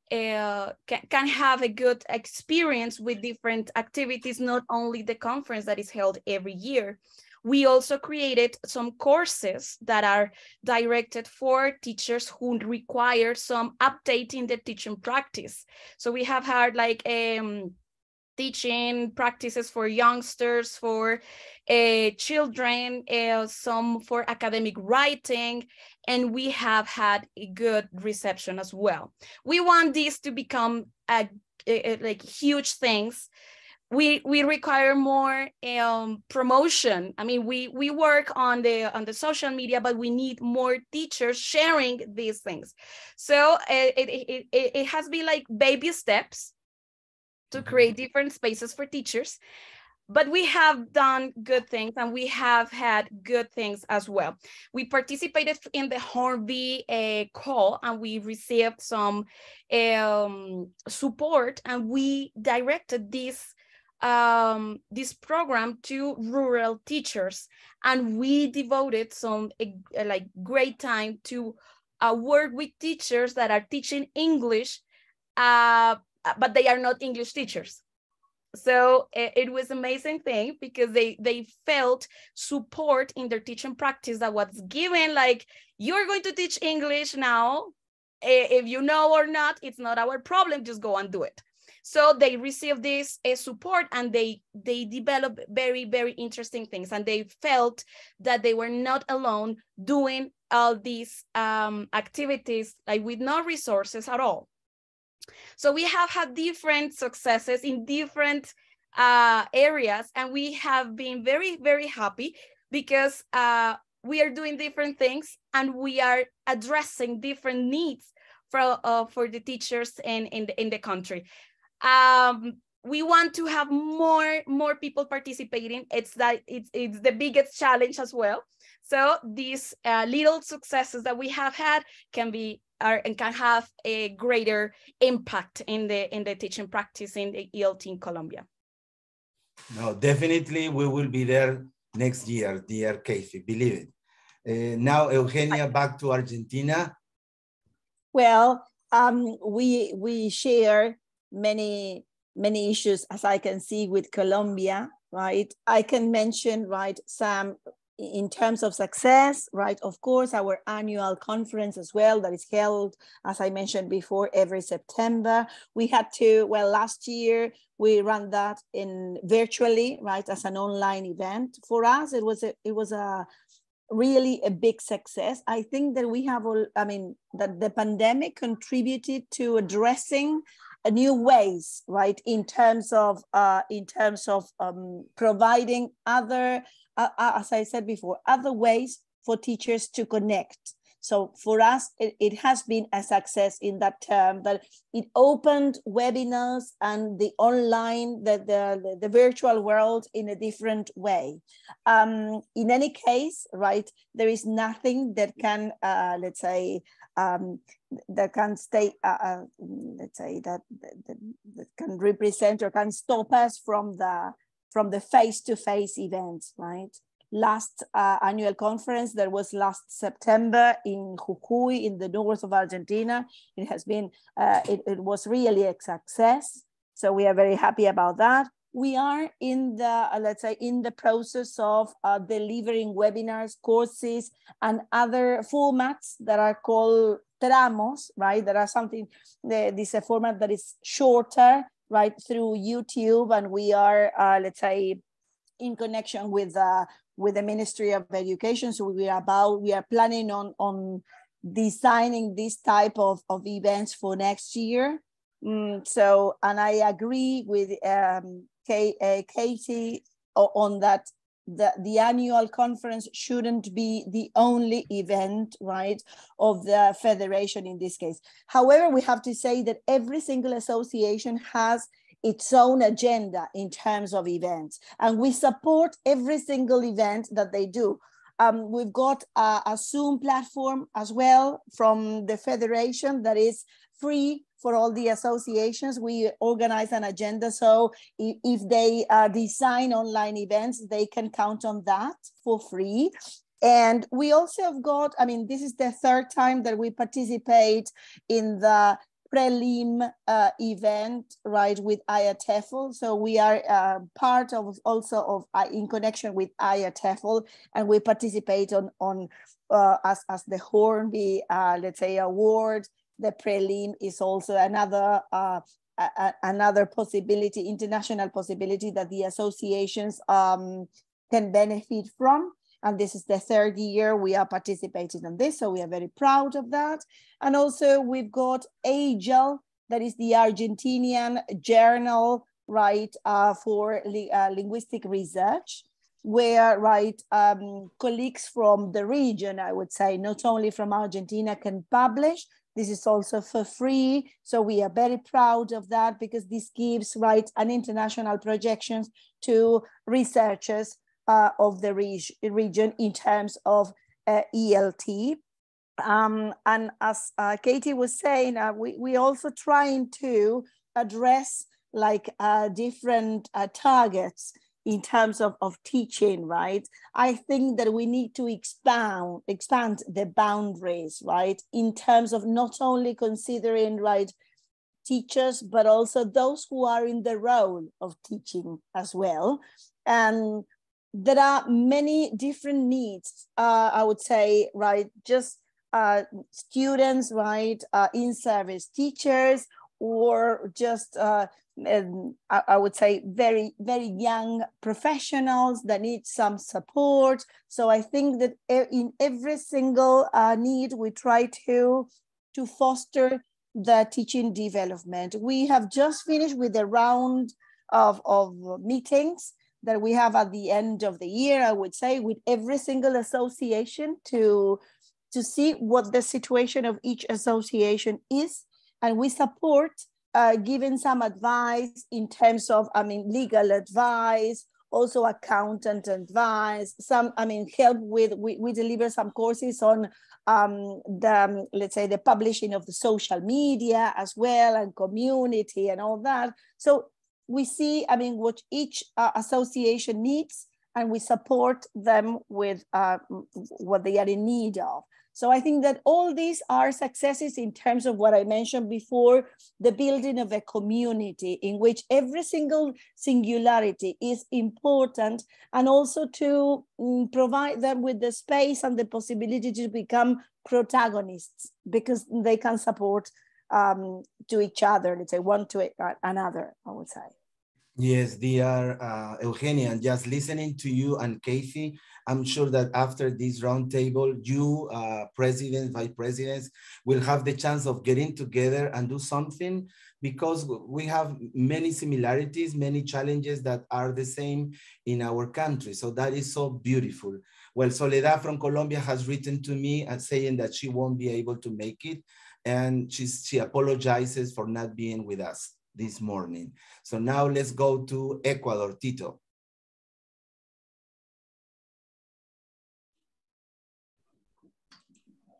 can have a good experience with different activities, not only the conference that is held every year. We also created some courses that are directed for teachers who require some updating the teaching practice. So we have had like teaching practices for youngsters, for children, some for academic writing, and we have had a good reception as well. We want this to become like huge things. We require more promotion. I mean, we work on the social media, but we need more teachers sharing these things. So it has been like baby steps to create different spaces for teachers, but we have done good things and we have had good things as well. We participated in the Hornby call, and we received some support, and we directed this program to rural teachers, and we devoted some like great time to work with teachers that are teaching English, but they are not English teachers. So it was an amazing thing because they felt support in their teaching practice that was given, like, you're going to teach English now, if you know or not, it's not our problem, just go and do it. So they received this support, and they developed very, very interesting things, and they felt that they were not alone doing all these activities, like with no resources at all. So we have had different successes in different areas, and we have been very, very happy because we are doing different things, and we are addressing different needs for the teachers in the country. We want to have more people participating. It's the biggest challenge as well. So these little successes that we have had can have a greater impact in the teaching practice in the ELT in Colombia. No, definitely we will be there next year, dear Kaithie, believe it. Now, Eugenia, back to Argentina. Well, we share many issues, as I can see, with Colombia, right? I can mention, right, some in terms of success, right? Of course, our annual conference as well that is held, as I mentioned before, every September. We had to, well, last year we ran that in virtually, right, as an online event. For us, it was a really a big success. I think that we have, that the pandemic contributed to addressing new ways, right, in terms of providing other, as I said before, other ways for teachers to connect. So for us, it has been a success in that term, that it opened webinars and the online, the virtual world in a different way. In any case, right, there is nothing that can, let's say, that can stay, let's say, that can represent or can stop us from the face-to-face events, right? Last annual conference that was last September in Jujuy in the north of Argentina. It has been, it was really a success. So we are very happy about that. We are in the, let's say, in the process of delivering webinars, courses, and other formats that are called tramos, right? That are something, this is a format that is shorter, right, through YouTube. And we are, let's say, in connection with the Ministry of Education. So we are planning on designing this type of events for next year. So, and I agree with Kaithie on that. The annual conference shouldn't be the only event, right, of the federation in this case. However, we have to say that every single association has its own agenda in terms of events, and we support every single event that they do. We've got a Zoom platform as well from the federation that is free for all the associations. We organize an agenda, so if they design online events, they can count on that for free. And we also have got, this is the third time that we participate in the prelim event, right, with IATEFL. So we are part of also of in connection with IATEFL, and we participate on as the Hornby, let's say, award. The prelim is also another another possibility, international possibility that the associations can benefit from. And this is the third year we are participating in this, so we are very proud of that. And also we've got AGEL, that is the Argentinian journal, right, for linguistic research, where, right, colleagues from the region, I would say, not only from Argentina, can publish. This is also for free, so we are very proud of that, because this gives, right, an international projections to researchers of the region in terms of ELT. And as Kaithie was saying, we also trying to address like different targets in terms of teaching, right? I think that we need to expand the boundaries, right? In terms of not only considering, right, teachers, but also those who are in the role of teaching as well. And there are many different needs, I would say, right? Just students, right? In-service teachers, or just, I would say, very, very young professionals that need some support. So I think that in every single need, we try to foster the teaching development. We have just finished with a round of meetings that we have at the end of the year, I would say, with every single association to see what the situation of each association is. And we support giving some advice in terms of, legal advice, also accountant advice, some, help with, we deliver some courses on let's say, the publishing of the social media as well, and community and all that. So we see, what each association needs, and we support them with what they are in need of. So I think that all these are successes in terms of what I mentioned before, the building of a community in which every single singularity is important, and also to provide them with the space and the possibility to become protagonists, because they can support to each other, let's say one to another, I would say. Yes, dear Eugenia, and just listening to you and Kaithie, I'm sure that after this roundtable, you, presidents, vice presidents, will have the chance of getting together and do something, because we have many similarities, many challenges that are the same in our country. So that is so beautiful. Well, Soledad from Colombia has written to me and saying that she won't be able to make it, and she apologizes for not being with us this morning. So now let's go to Ecuador, Tito.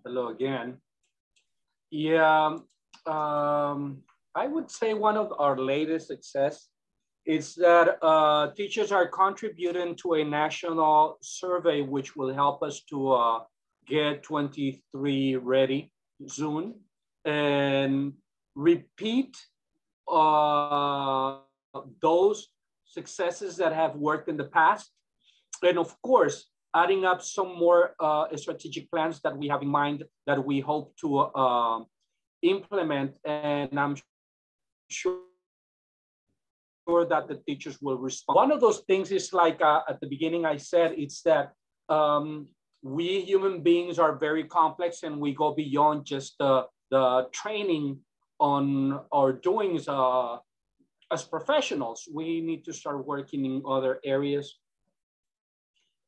Hello again. Yeah, I would say one of our latest success is that teachers are contributing to a national survey, which will help us to get 23 ready soon and repeat those successes that have worked in the past. And of course, adding up some more strategic plans that we have in mind that we hope to implement. And I'm sure that the teachers will respond. One of those things is like at the beginning I said, it's that we human beings are very complex, and we go beyond just the training on our doings as professionals. We need to start working in other areas.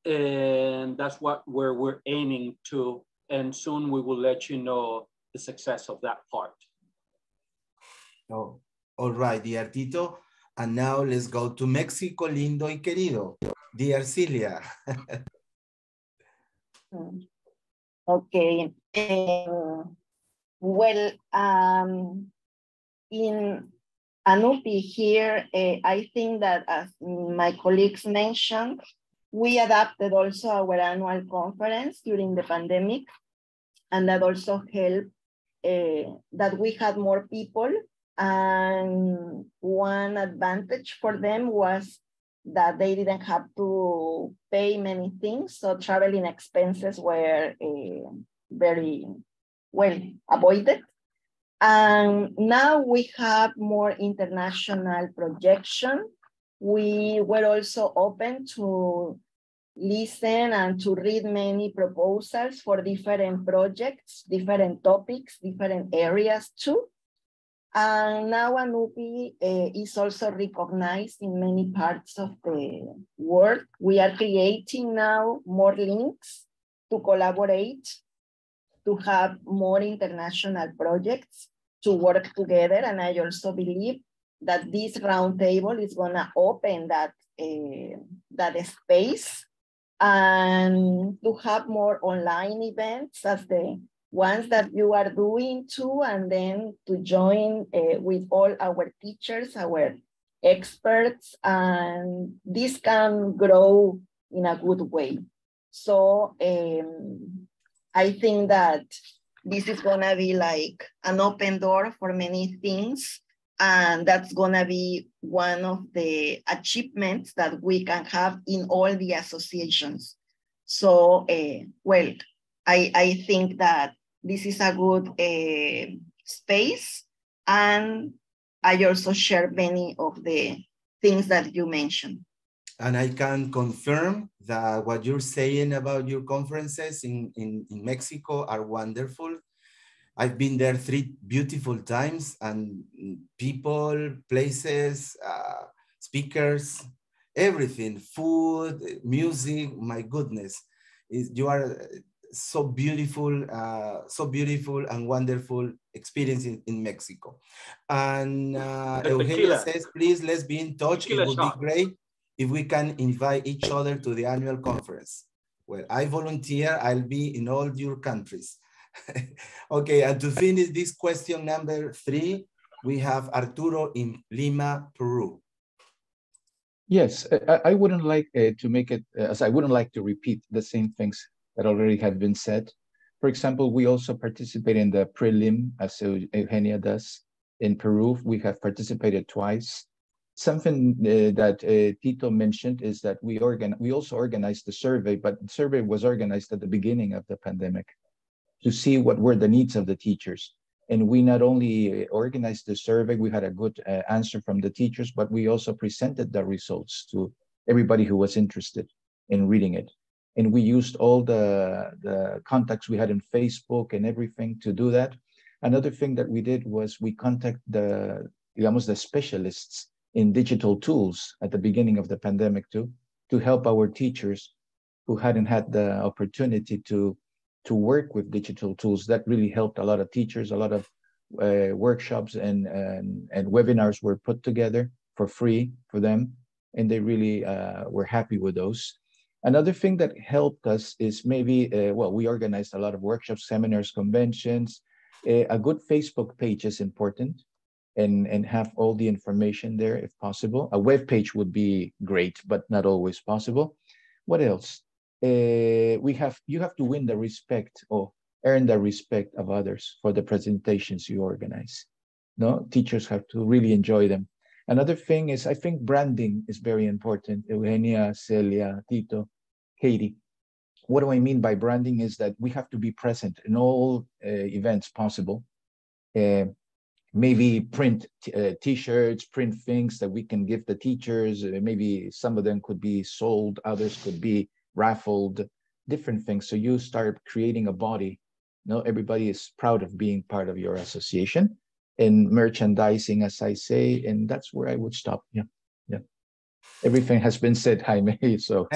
And that's where we're aiming to. And soon we will let you know the success of that part. Oh, all right, dear Tito. And now let's go to Mexico, lindo y querido. Dear Celia. Okay. Well, in ANUPI here, I think that as my colleagues mentioned, we adapted also our annual conference during the pandemic, and that also helped that we had more people. And one advantage for them was that they didn't have to pay many things. So traveling expenses were very well avoided. And now we have more international projection. We were also open to listen and to read many proposals for different projects, different topics, different areas too. And now ANUPI is also recognized in many parts of the world. We are creating now more links to collaborate, to have more international projects, to work together. And I also believe that this roundtable is gonna open that, that space, and to have more online events as the ones that you are doing too, and then to join with all our teachers, our experts, and this can grow in a good way. So I think that this is gonna be like an open door for many things, and that's gonna be one of the achievements that we can have in all the associations. So, well, I think that this is a good space, and I also share many of the things that you mentioned. And I can confirm that what you're saying about your conferences in Mexico are wonderful. I've been there 3 beautiful times, and people, places, speakers, everything, food, music, my goodness. You are so beautiful and wonderful experience in Mexico. And Eugenia says, please, let's be in touch. It would be great if we can invite each other to the annual conference. Well, I volunteer, I'll be in all your countries. Okay, and to finish this question number 3, we have Arturo in Lima, Peru. Yes, I wouldn't like to make it, as I wouldn't like to repeat the same things that already had been said. For example, we also participate in the prelim, as Eugenia does. In Peru, we have participated twice. Something that Tito mentioned is that we also organized the survey, but the survey was organized at the beginning of the pandemic to see what were the needs of the teachers. And we not only organized the survey, we had a good answer from the teachers, but we also presented the results to everybody who was interested in reading it. And we used all the contacts we had in Facebook and everything to do that. Another thing that we did was we contacted the specialists in digital tools at the beginning of the pandemic too, to help our teachers who hadn't had the opportunity to work with digital tools. That really helped a lot of teachers. A lot of workshops and webinars were put together for free for them, and they really were happy with those. Another thing that helped us is maybe, we organized a lot of workshops, seminars, conventions. A good Facebook page is important, and have all the information there if possible. A web page would be great, but not always possible. What else? You have to win the respect or earn the respect of others for the presentations you organize. No, teachers have to really enjoy them. Another thing is, I think branding is very important. Eugenia, Celia, Tito, Kaithie. What do I mean by branding is that we have to be present in all events possible. Maybe print t-shirts, print things that we can give the teachers. Maybe some of them could be sold, others could be raffled, different things. So you start creating a body. Everybody is proud of being part of your association, and merchandising, as I say, and that's where I would stop. Yeah. Everything has been said, Jaime. So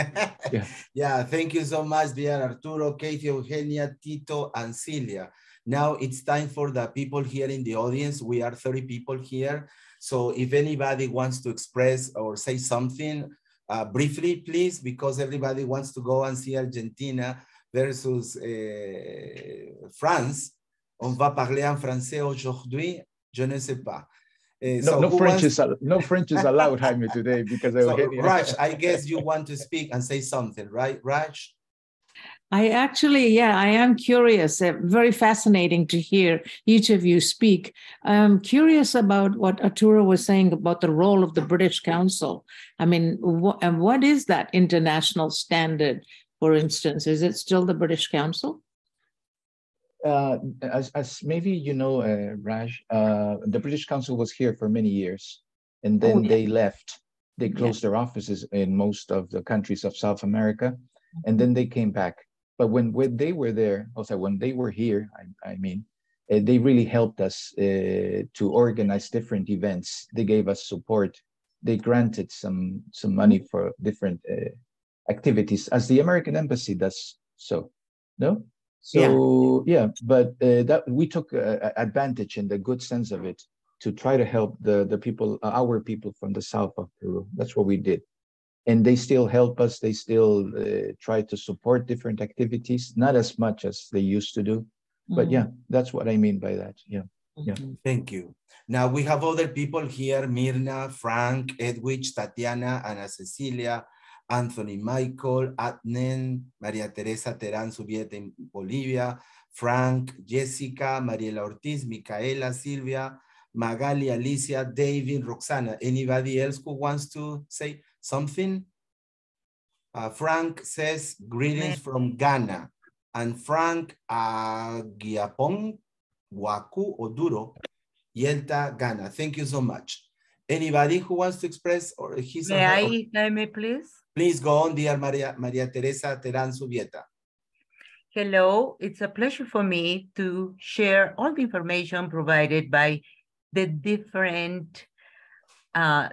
yeah. Yeah, thank you so much, dear Arturo, Kaithie, Eugenia, Tito, and Celia. Now it's time for the people here in the audience. We are 30 people here. So if anybody wants to express or say something, briefly, please, because everybody wants to go and see Argentina versus France. On va parler en français aujourd'hui, je ne sais pas. No French is allowed, Jaime, today because so, Raj, I guess you want to speak and say something, right, Raj? I am curious. Very fascinating to hear each of you speak. I'm curious about what Arturo was saying about the role of the British Council. I mean, what is that international standard, for instance? Is it still the British Council? As maybe you know, Raj, the British Council was here for many years, and then they left. They closed their offices in most of the countries of South America, and then they came back. But when they were there, also when they were here, I mean, they really helped us to organize different events. They gave us support. They granted some money for different activities, as the American Embassy does. So, no. So but that we took advantage in the good sense of it to try to help the people, our people from the south of Peru. That's what we did. And they still help us. They still try to support different activities, not as much as they used to do. But yeah, that's what I mean by that. Yeah. Thank you. Now we have other people here: Mirna, Frank, Edwidge, Tatiana, Ana Cecilia, Anthony Michael, Adnen, María Teresa Terán Subieta in Bolivia, Frank, Jessica, Mariela Ortiz, Micaela, Silvia, Magali, Alicia, David, Roxana. Anybody else who wants to say something? Frank says, greetings from Ghana. And Frank Aguiapong, Waku, Oduro, Yelta, Ghana. Thank you so much. Anybody who wants to express or his or her? Jaime, please? Please go on, dear Maria Teresa Terán Subieta. Hello, it's a pleasure for me to share all the information provided by the different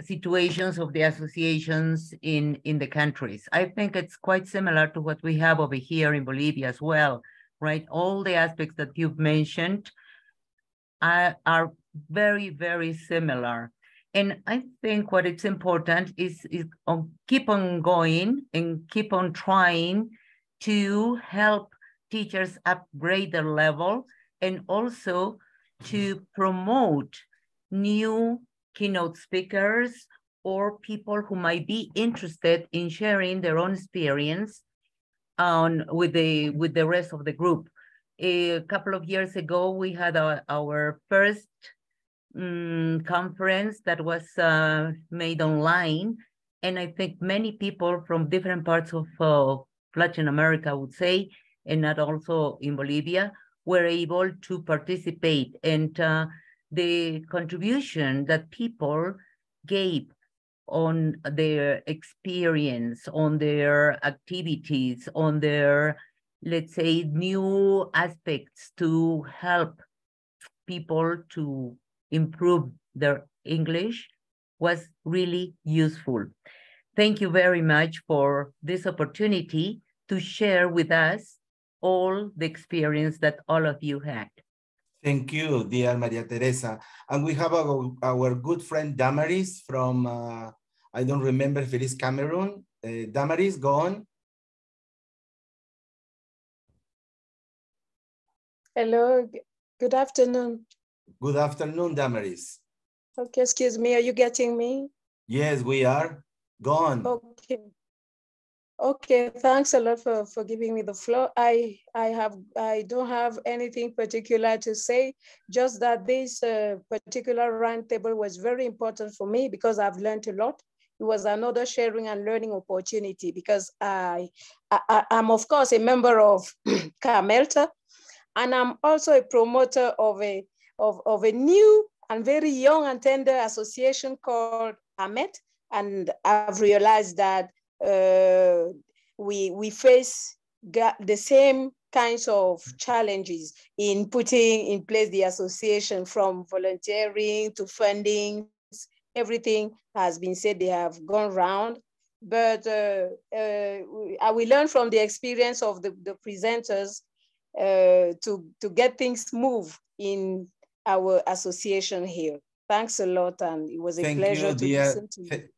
situations of the associations in the countries. I think it's quite similar to what we have over here in Bolivia as well, right? All the aspects that you've mentioned are very, very similar. And I think what it's important is keep on going and keep on trying to help teachers upgrade their level, and also to promote new keynote speakers or people who might be interested in sharing their own experience with the rest of the group. A couple of years ago, we had our first conference that was made online. And I think many people from different parts of Latin America, I would say, and not also in Bolivia, were able to participate. And the contribution that people gave on their experience, on their activities, on their, let's say, new aspects to help people to improve their English was really useful. Thank you very much for this opportunity to share with us all the experience that all of you had. Thank you, dear Maria Teresa. And we have our good friend Damaris from, I don't remember if it is Cameroon. Damaris, go on. Hello, good afternoon. Good afternoon, Damaris. Okay, excuse me, are you getting me? Yes, we are. Go on. Okay. Okay, thanks a lot for giving me the floor. I don't have anything particular to say, just that this particular roundtable was very important for me because I've learned a lot. It was another sharing and learning opportunity because I'm of course a member of Camelta, and I'm also a promoter of a new and very young and tender association called AMET, and I've realized that we face the same kinds of challenges in putting in place the association, from volunteering to funding. Everything has been said, they have gone round. But we learn from the experience of the presenters to get things move in our association here. Thanks a lot, and it was a pleasure to listen to you.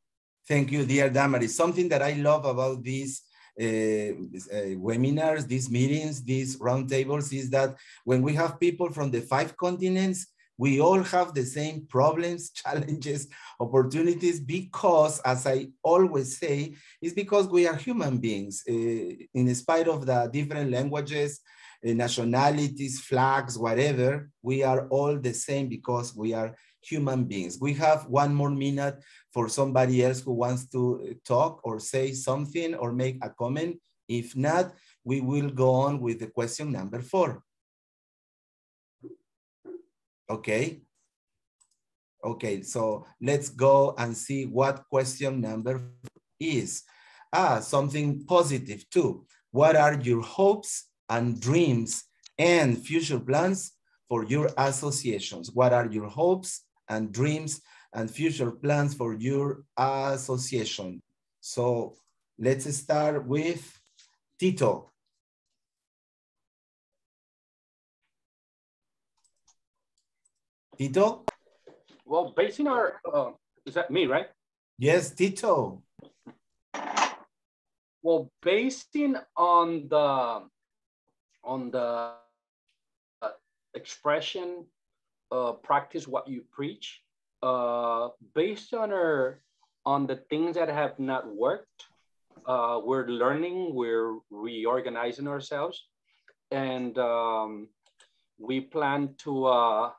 Thank you, dear Damaris. Something that I love about these webinars, these meetings, these roundtables is that when we have people from the 5 continents, we all have the same problems, challenges, opportunities, because, as I always say, it's because we are human beings. In spite of the different languages, nationalities, flags, whatever, we are all the same because we are human beings. We have 1 more minute for somebody else who wants to talk or say something or make a comment. If not, we will go on with the question number 4. Okay. Okay, so let's go and see what question number is. Something positive too. What are your hopes and dreams and future plans for your associations? What are your hopes and dreams and future plans for your association? So let's start with Tito. Tito? Well, basing our, is that me, right? Yes, Tito. Well, basing on the expression, practice what you preach, based on the things that have not worked, we're learning, we're reorganizing ourselves, and we plan to,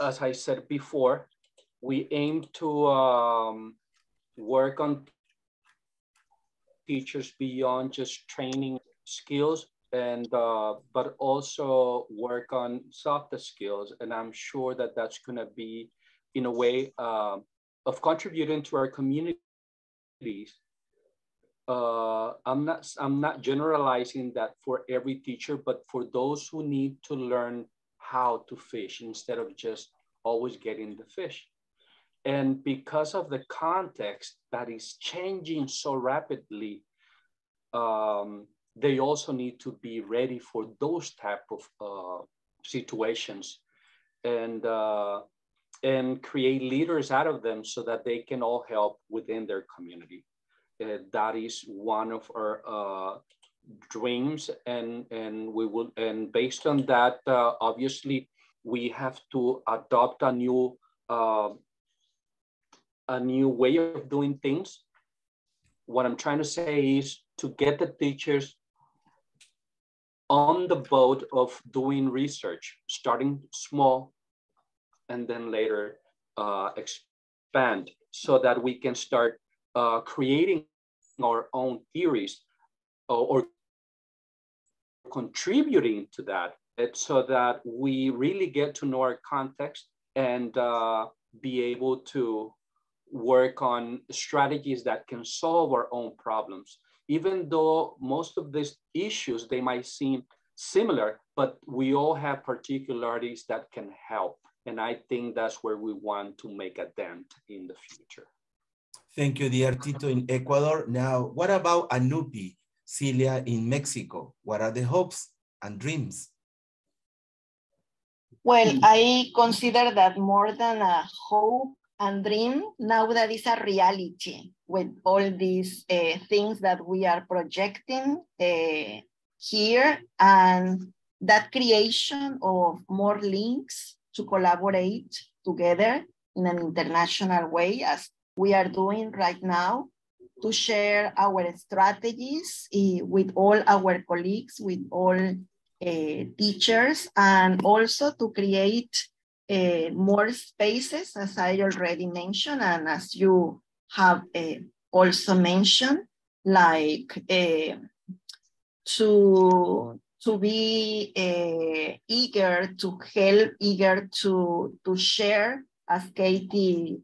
as I said before, we aim to work on teachers beyond just training skills, and but also work on softer skills. And I'm sure that that's going to be in a way of contributing to our communities. I'm not generalizing that for every teacher, but for those who need to learn how to fish instead of just always getting the fish. And because of the context that is changing so rapidly, they also need to be ready for those type of situations, and create leaders out of them so that they can all help within their community. That is one of our dreams, and we will, and based on that, obviously we have to adopt a new a new way of doing things. What I'm trying to say is to get the teachers on the boat of doing research, starting small and then later expand, so that we can start creating our own theories or contributing to that, so that we really get to know our context and be able to work on strategies that can solve our own problems. Even though most of these issues, they might seem similar, but we all have particularities that can help. And I think that's where we want to make a dent in the future. Thank you, dear Tito in Ecuador. Now, what about Anupi, Celia in Mexico? What are the hopes and dreams? Well, I consider that more than a hope and dream, now that is a reality with all these things that we are projecting here, and that creation of more links to collaborate together in an international way, as we are doing right now, to share our strategies with all our colleagues, with all teachers, and also to create more spaces, as I already mentioned, and as you have also mentioned, like to be eager to help, eager to share, as Kaithie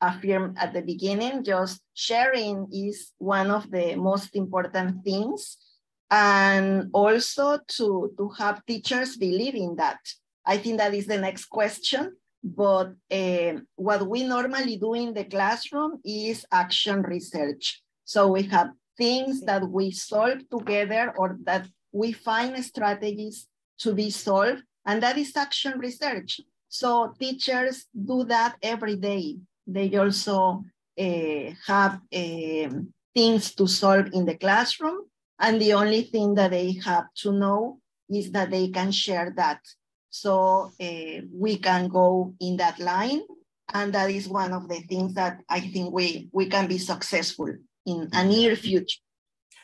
affirmed at the beginning. Just sharing is one of the most important things, and also to have teachers believe in that. I think that is the next question, but what we normally do in the classroom is action research. So we have things that we solve together, or that we find strategies to be solved, and that is action research. So teachers do that every day. They also have things to solve in the classroom, and the only thing that they have to know is that they can share that. So we can go in that line, and that is one of the things that I think we can be successful in a near future.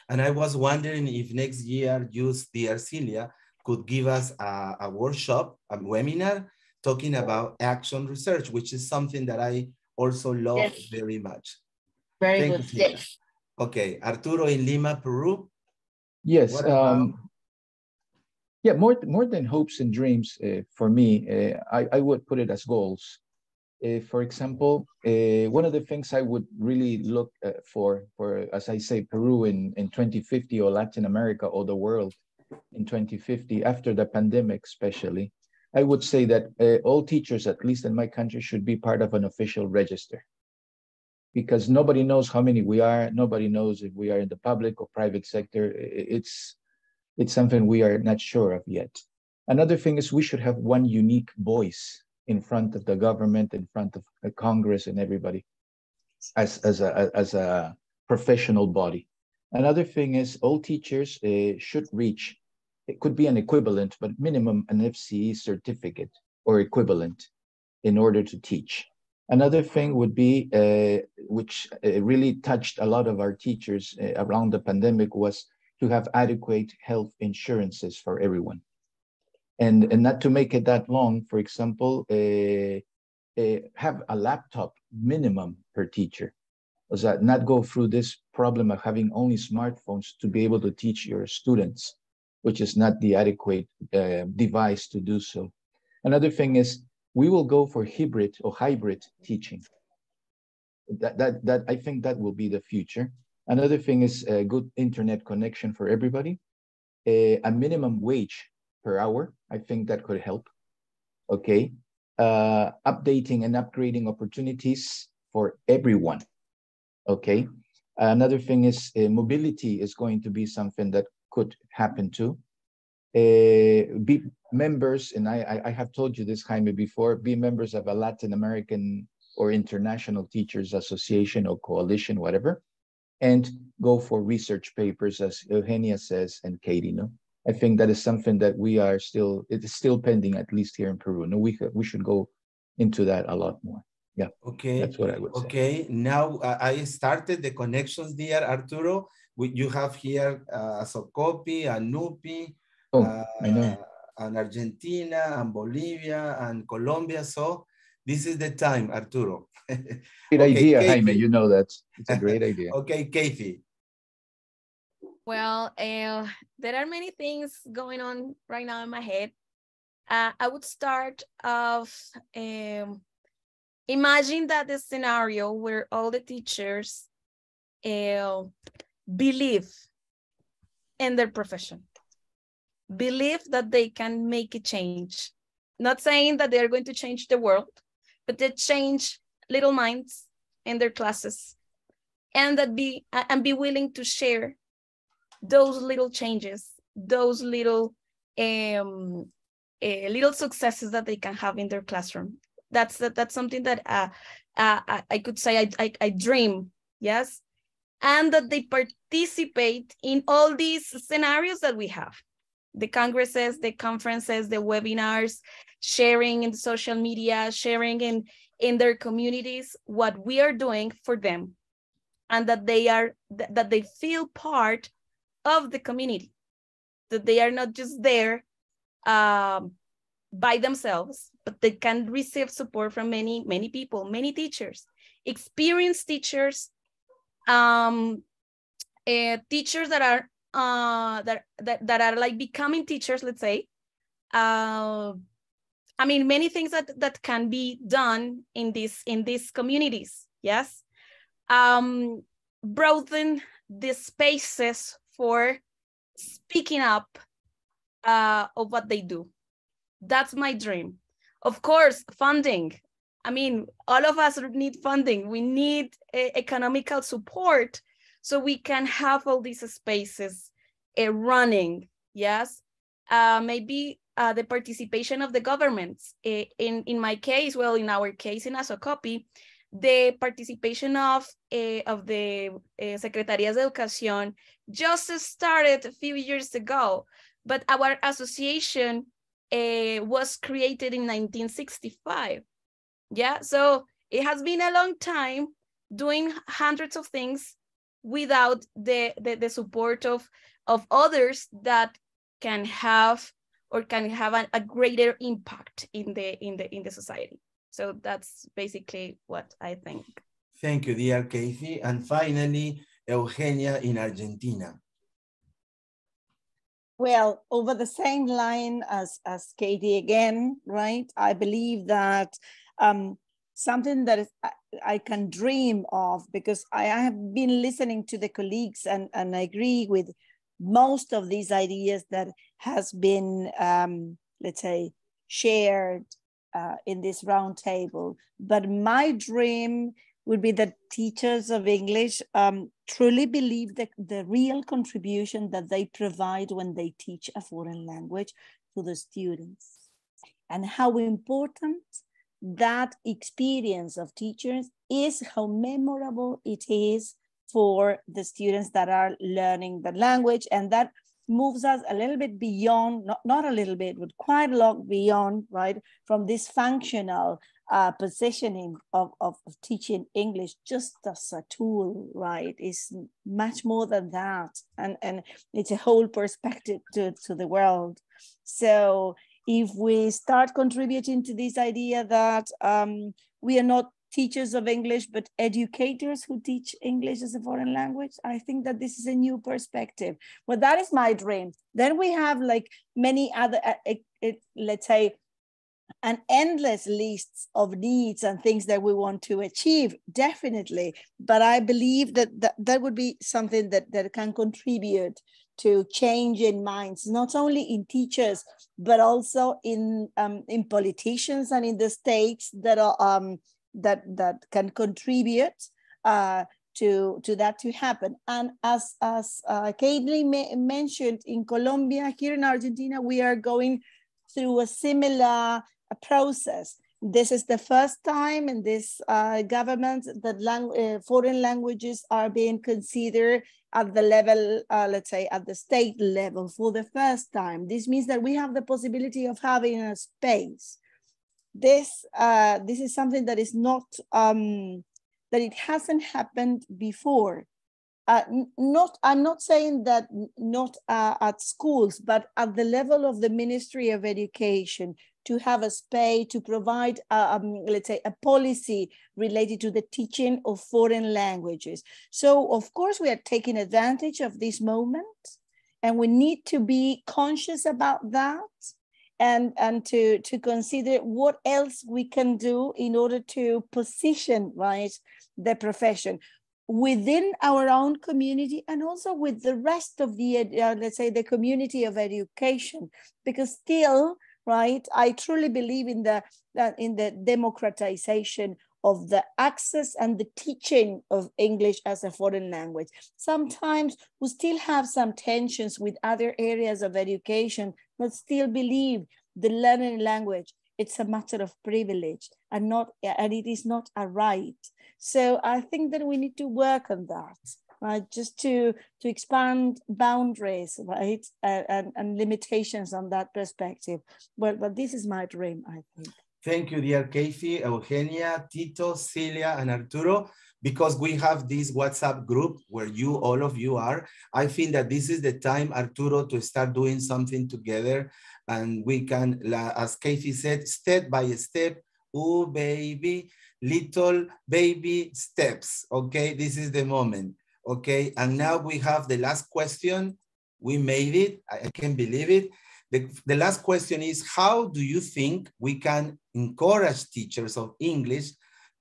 And I was wondering if next year you, dear Celia, could give us a workshop, a webinar, talking about action research, which is something that I also love very much. Very good, yes. Okay, Arturo in Lima, Peru. Yes, yeah, more than hopes and dreams for me, I would put it as goals. For example, one of the things I would really look for, as I say, Peru in 2050, or Latin America, or the world in 2050, after the pandemic especially, I would say that all teachers, at least in my country, should be part of an official register. Because nobody knows how many we are, nobody knows if we are in the public or private sector. It's something we are not sure of yet. Another thing is we should have one unique voice in front of the government, in front of Congress and everybody, as a professional body. Another thing is all teachers should reach, it could be an equivalent, but minimum an FCE certificate or equivalent in order to teach. Another thing would be, which really touched a lot of our teachers around the pandemic, was to have adequate health insurances for everyone. And not to make it that long, for example, have a laptop minimum per teacher. So that not go through this problem of having only smartphones to be able to teach your students, which is not the adequate device to do so. Another thing is we will go for hybrid teaching. That I think that will be the future. Another thing is a good internet connection for everybody. A minimum wage per hour, I think that could help. Okay, updating and upgrading opportunities for everyone. Okay, another thing is mobility is going to be something that could happen too. Be members, and I have told you this, Jaime, before, be members of a Latin American or International Teachers Association or coalition, whatever, and go for research papers, as Eugenia says, and Kaithie, no? I think that is something that we are still, it is still pending, at least here in Peru. No, we should go into that a lot more. Yeah, okay, that's what I would say. Okay, now I started the connections there, Arturo. You have here Socopi and Nupi, I know. and Argentina and Bolivia and Colombia. So this is the time, Arturo. Great idea, Jaime. You know that. It's a great idea. Okay, Kaithie. Well, there are many things going on right now in my head. I would start off, imagine that the scenario where all the teachers believe in their profession, believe that they can make a change. Not saying that they're going to change the world, but they change little minds in their classes, and that be willing to share those little changes, those little little successes that they can have in their classroom. That's something that I could say I dream, yes, and that they participate in all these scenarios that we have. The congresses, the conferences, the webinars, sharing in social media, sharing in their communities what we are doing for them, and that they feel part of the community, that they are not just there by themselves, but they can receive support from many people, many teachers, experienced teachers, teachers that are like becoming teachers, let's say. I mean, many things that can be done in these communities, yes. Broaden the spaces for speaking up of what they do. That's my dream. Of course, funding. I mean, all of us need funding. We need economical support so we can have all these spaces running, yes? Maybe the participation of the governments. In my case, well, in our case in Socopi, the participation of the Secretarías de Educación just started a few years ago, but our association was created in 1965. Yeah, so it has been a long time doing hundreds of things without the support of others that can have a greater impact in the society. So that's basically what I think. Thank you, dear Kaithie. And finally, Eugenia in Argentina. Well, over the same line as Kaithie again, right? I believe that something that I can dream of, because I have been listening to the colleagues and I agree with most of these ideas that has been, let's say, shared in this roundtable. But my dream would be that teachers of English truly believe that the real contribution that they provide when they teach a foreign language to the students, and how important that experience of teachers is, how memorable it is for the students that are learning the language. And that moves us a little bit beyond, not a little bit, but quite a lot beyond, right, from this functional positioning of teaching English just as a tool, right? It's much more than that. And it's a whole perspective to the world. So if we start contributing to this idea that we are not teachers of English, but educators who teach English as a foreign language, I think that this is a new perspective. Well, that is my dream. Then we have like many other, let's say, an endless list of needs and things that we want to achieve, definitely. But I believe that would be something that can contribute to change in minds, not only in teachers, but also in politicians and in the states that are that can contribute to that to happen. And as Kaithie mentioned, in Colombia, here in Argentina, we are going through a similar process. This is the first time in this government that foreign languages are being considered at the level, let's say at the state level for the first time. This means that we have the possibility of having a space this is something that is not, that it hasn't happened before. I'm not saying that not at schools, but at the level of the Ministry of Education, to have a space to provide, let's say, a policy related to the teaching of foreign languages. So of course we are taking advantage of this moment, and we need to be conscious about that, and to consider what else we can do in order to position, right, the profession within our own community, and also with the rest of the, let's say, the community of education, because still, right, I truly believe in the democratization of the access and the teaching of English as a foreign language. Sometimes we still have some tensions with other areas of education, but still believe the learning language, it's a matter of privilege and it is not a right. So I think that we need to work on that, right? Just to expand boundaries, right? And limitations on that perspective. But this is my dream, I think. Thank you, dear Kaithie, Eugenia, Tito, Celia, and Arturo. Because we have this WhatsApp group where all of you are, I think that this is the time, Arturo, to start doing something together. And we can, as Kaithie said, step by step, oh baby, little baby steps, okay? This is the moment, okay? And now we have the last question. We made it, I can't believe it. The last question is, how do you think we can encourage teachers of English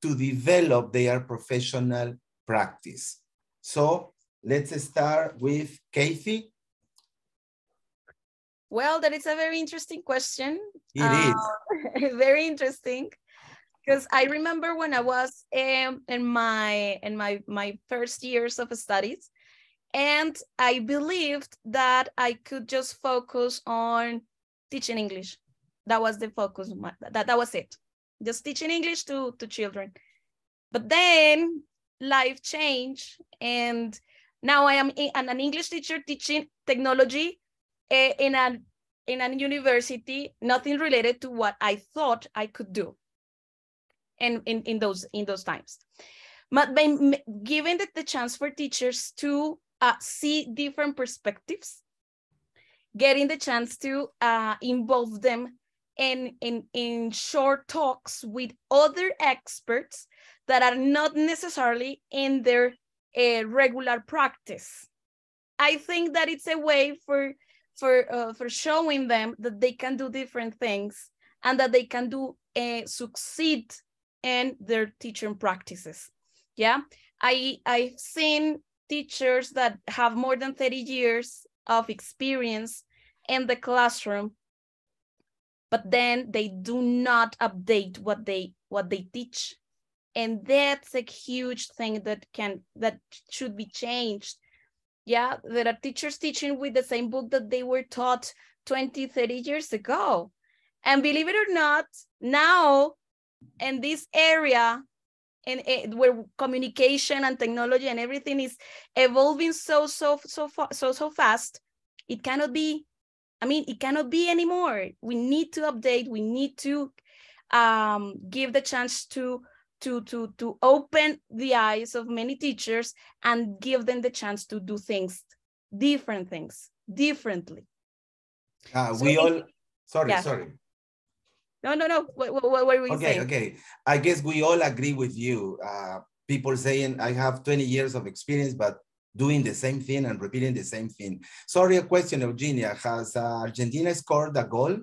to develop their professional practice? So let's start with Kaithie. Well, that is a very interesting question. It is. Very interesting, because I remember when I was in my first years of studies, and I believed that I could just focus on teaching English. That was the focus. That was it. Just teaching English to children. But then life changed, and now I am an English teacher teaching technology in a university, nothing related to what I thought I could do in those times. But by giving the chance for teachers to see different perspectives, getting the chance to involve them in short talks with other experts that are not necessarily in their regular practice. I think that it's a way for showing them that they can do different things and that they can succeed in their teaching practices. Yeah, I've seen teachers that have more than 30 years of experience in the classroom, but then they do not update what they teach. And that's a huge thing that should be changed. Yeah, there are teachers teaching with the same book that they were taught 20, 30 years ago. And believe it or not, now in this area, where communication and technology and everything is evolving so fast, it cannot be, it cannot be anymore. We need to update, we need to give the chance to open the eyes of many teachers and give them the chance to do different things, differently. Sorry. No. What were we saying? Okay. I guess we all agree with you. People saying, I have 20 years of experience, but doing the same thing and repeating the same thing. Sorry, a question, Eugenia. Has Argentina scored a goal?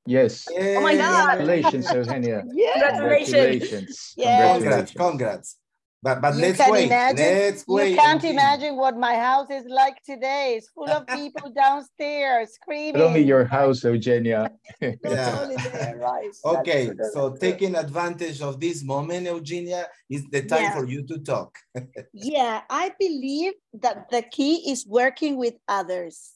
Yes. Oh my God. Congratulations, Eugenia. Yeah. Congratulations. Yes. Congratulations. Congrats. But let's wait. Let's wait. You can't Eugenia. imagine what my house is like today. It's full of people downstairs screaming. Not only your house, Eugenia. Only there, right? Okay, so taking advantage of this moment, Eugenia, is the time for you to talk. Yeah, I believe that the key is working with others.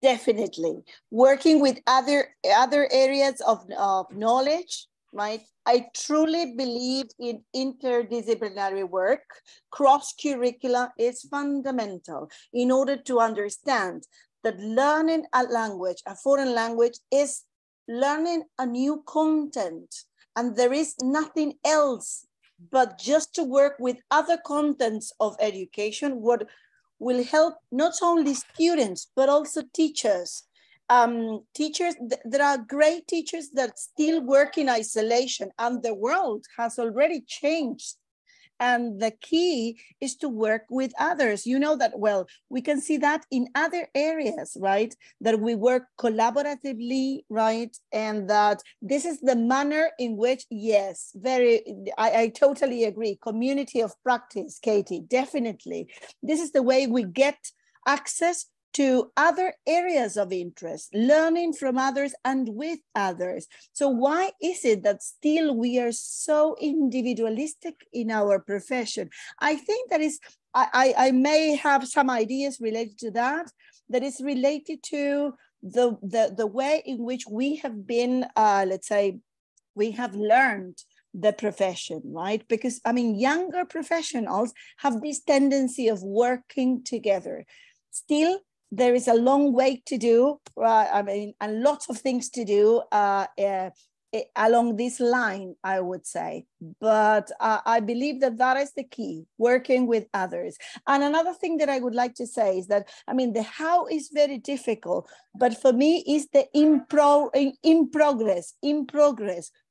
Definitely. Working with other areas of knowledge, right? I truly believe in interdisciplinary work. Cross-curricula is fundamental in order to understand that learning a language, a foreign language, is learning a new content, and there is nothing else but just to work with other contents of education, what will help not only students, but also teachers. There are great teachers that still work in isolation, and the world has already changed. And the key is to work with others. You know that well. We can see that in other areas, right? That we work collaboratively, right? And that this is the manner in which, yes, I totally agree. Community of practice, Kaithie, definitely. This is the way we get access to other areas of interest, learning from others and with others. So why is it that still we are so individualistic in our profession? I think that is, I may have some ideas related to that, that is related to the way in which we have been, let's say, we have learned the profession, right? Because I mean, younger professionals have this tendency of working together. Still, there is a long way to do, I mean, and lots of things to do along this line, I would say. But I believe that that is the key, working with others. And another thing that I would like to say is that, I mean, the how is very difficult, but for me is the in progress,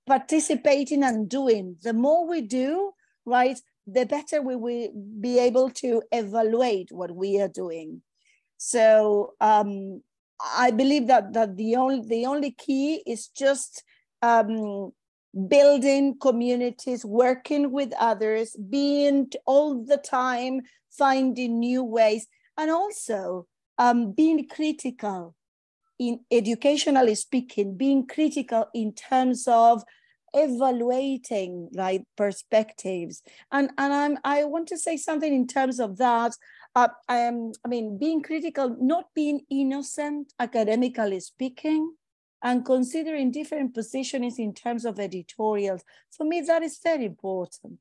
participating and doing. The more we do, right, the better we will be able to evaluate what we are doing. So I believe that the only key is just building communities, working with others, being all the time finding new ways, and also being critical in educationally speaking, being critical in terms of evaluating, right, perspectives. And I want to say something in terms of that. I mean, being critical, not being innocent, academically speaking, and considering different positions in terms of editorials. For me, that is very important,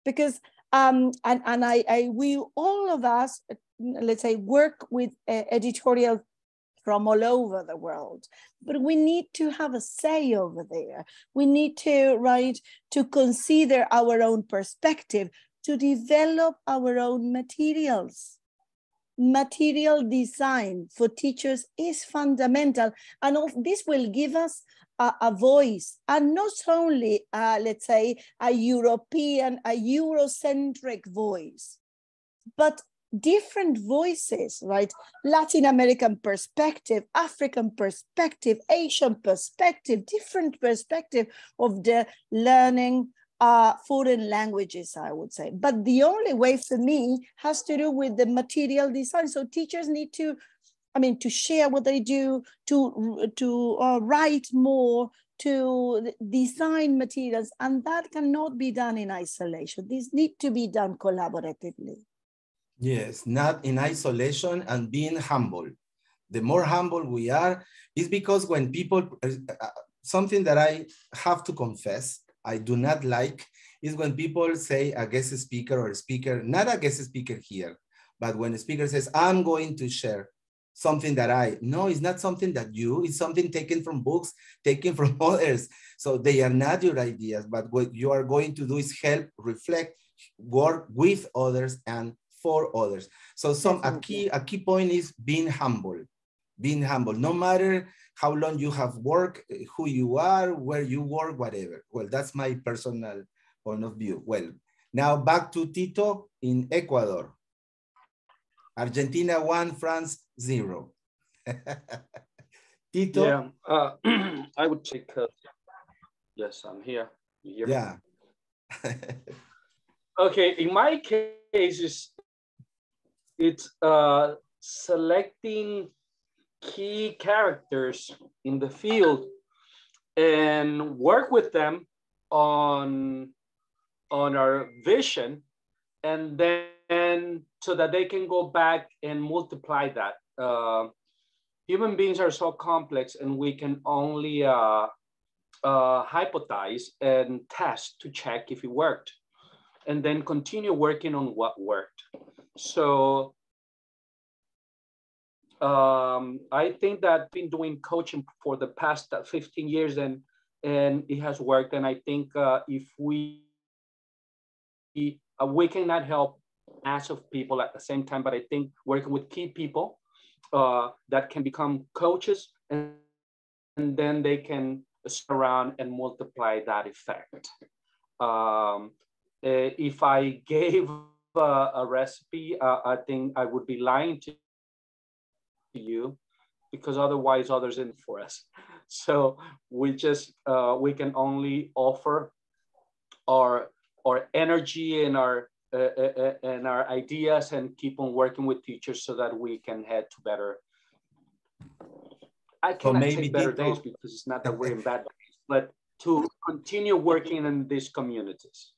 because we all of us, let's say, work with editorial from all over the world, but we need to have a say over there. We need to, right, to consider our own perspective, to develop our own materials. Material design for teachers is fundamental, and this will give us a voice, and not only, let's say, a European, a Eurocentric voice, but different voices, right? Latin American perspective, African perspective, Asian perspective, different perspective of the learning foreign languages, I would say. But the only way for me has to do with the material design. So teachers need to, I mean, to share what they do, to write more, to design materials, and that cannot be done in isolation. These need to be done collaboratively. Yes, not in isolation, and being humble. The more humble we are, is because when people, something that I have to confess, I do not like, is when people say a guest speaker or a speaker, not a guest speaker here, but when a speaker says, I'm going to share something that no, it's not something that it's something taken from books, taken from others. So they are not your ideas, but what you are going to do is help, reflect, work with others and for others. So a key point is being humble. Being humble, no matter how long you have worked, who you are, where you work, whatever. Well, that's my personal point of view. Well, now back to Tito in Ecuador. Argentina 1, France 0. Tito? Yeah, I would take, yes, I'm here. You hear me? Yeah. Okay, in my case, it's selecting key characters in the field and work with them on our vision, and then so that they can go back and multiply that. Human beings are so complex, and we can only hypothesize and test to check if it worked, and then continue working on what worked. So I think that I've been doing coaching for the past 15 years and it has worked. And I think if we cannot help mass of people at the same time, but I think working with key people that can become coaches and then they can surround and multiply that effect. If I gave a recipe, I think I would be lying to you because otherwise others in for us. So we just we can only offer our energy and our ideas and keep on working with teachers so that we can head to better. I cannot say better days because it's not that we're in bad days, but to continue working in these communities.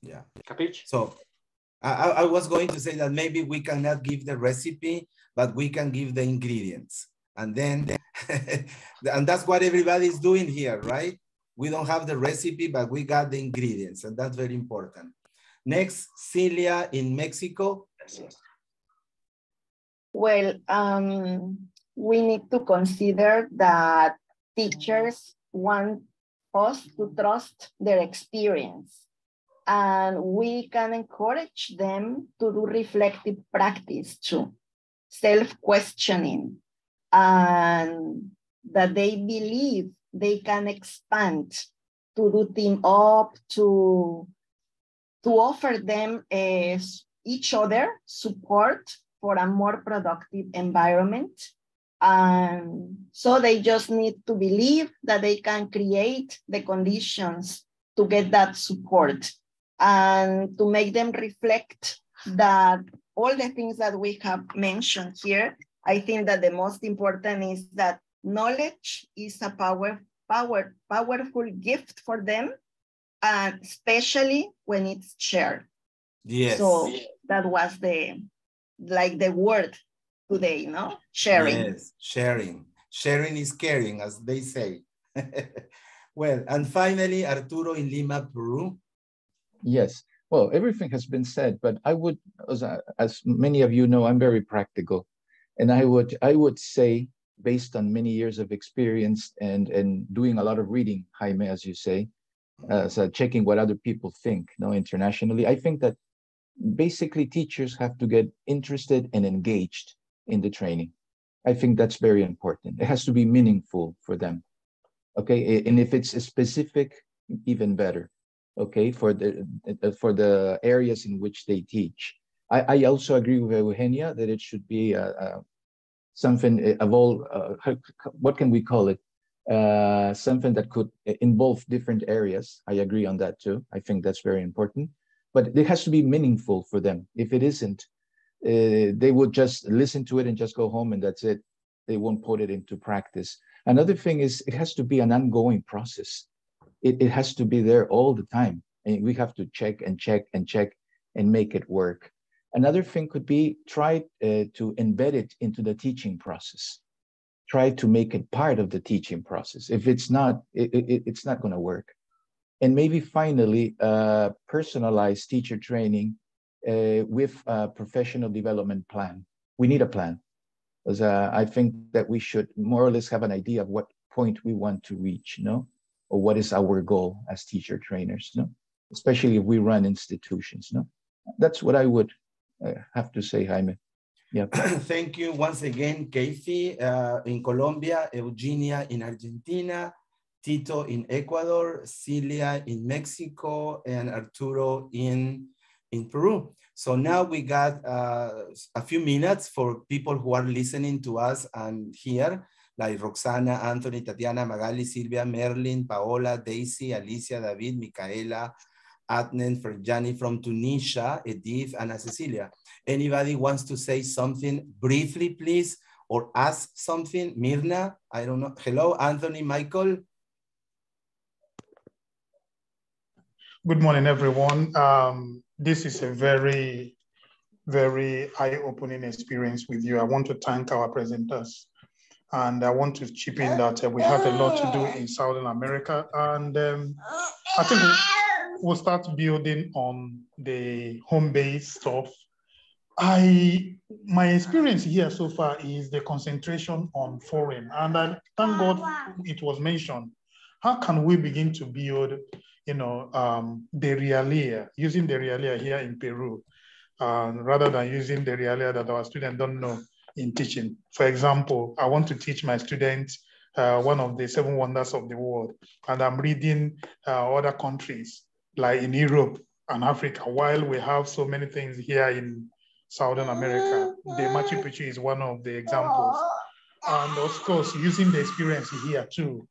Yeah. Capiche? So I was going to say that maybe we cannot give the recipe, but we can give the ingredients. And then, and that's what everybody's doing here, right? We don't have the recipe, but we got the ingredients, and that's very important. Next, Celia in Mexico. Well, we need to consider that teachers want us to trust their experience. And we can encourage them to do reflective practice too, self-questioning, and that they believe they can expand to do team up, to offer them each other support for a more productive environment. And so they just need to believe that they can create the conditions to get that support and to make them reflect that all the things that we have mentioned here. I think that the most important is that knowledge is a powerful gift for them, and especially when it's shared. Yes. So that was the word today, no? Sharing. Yes, sharing. Sharing is caring, as they say. Well, and finally, Arturo in Lima, Peru. Yes, well, everything has been said, but I would, as many of you know, I'm very practical. And I would say, based on many years of experience and doing a lot of reading, Jaime, as you say, so checking what other people think, internationally, I think that basically teachers have to get interested and engaged in the training. I think that's very important. It has to be meaningful for them. Okay, and if it's specific, even better. Okay, for the areas in which they teach. I also agree with Eugenia that it should be something of all, what can we call it? Something that could involve different areas. I agree on that too. I think that's very important. But it has to be meaningful for them. If it isn't, they would just listen to it and just go home and that's it. They won't put it into practice. Another thing is it has to be an ongoing process. It has to be there all the time. And we have to check and check and check and make it work. Another thing could be try to embed it into the teaching process. Try to make it part of the teaching process. If it's not, it's not going to work. And maybe finally, personalize teacher training with a professional development plan. We need a plan. Because I think that we should more or less have an idea of what point we want to reach, or what is our goal as teacher trainers, especially if we run institutions. That's what I would have to say, Jaime. Yeah. Thank you once again, Kaithie in Colombia, Eugenia in Argentina, Tito in Ecuador, Celia in Mexico, and Arturo in Peru. So now we got a few minutes for people who are listening to us and here, like Roxana, Anthony, Tatiana, Magali, Silvia, Merlin, Paola, Daisy, Alicia, David, Micaela, Adnan, Ferjani from Tunisia, Edith, Ana Cecilia. Anybody wants to say something briefly, please, or ask something? Mirna, I don't know. Hello, Anthony, Michael. Good morning, everyone. This is a very, very eye-opening experience with you. I want to thank our presenters. And I want to chip in that we have a lot to do in Southern America. And I think we'll start building on the home-based stuff. I my experience here so far is the concentration on foreign. And I thank God it was mentioned. How can we begin to build, the realia, using the realia here in Peru, rather than using the realia that our students don't know in teaching? For example, I want to teach my students one of the 7 wonders of the world, and I'm reading other countries like in Europe and Africa, while we have so many things here in Southern America. The Machu Picchu is one of the examples. And of course, using the experience here too,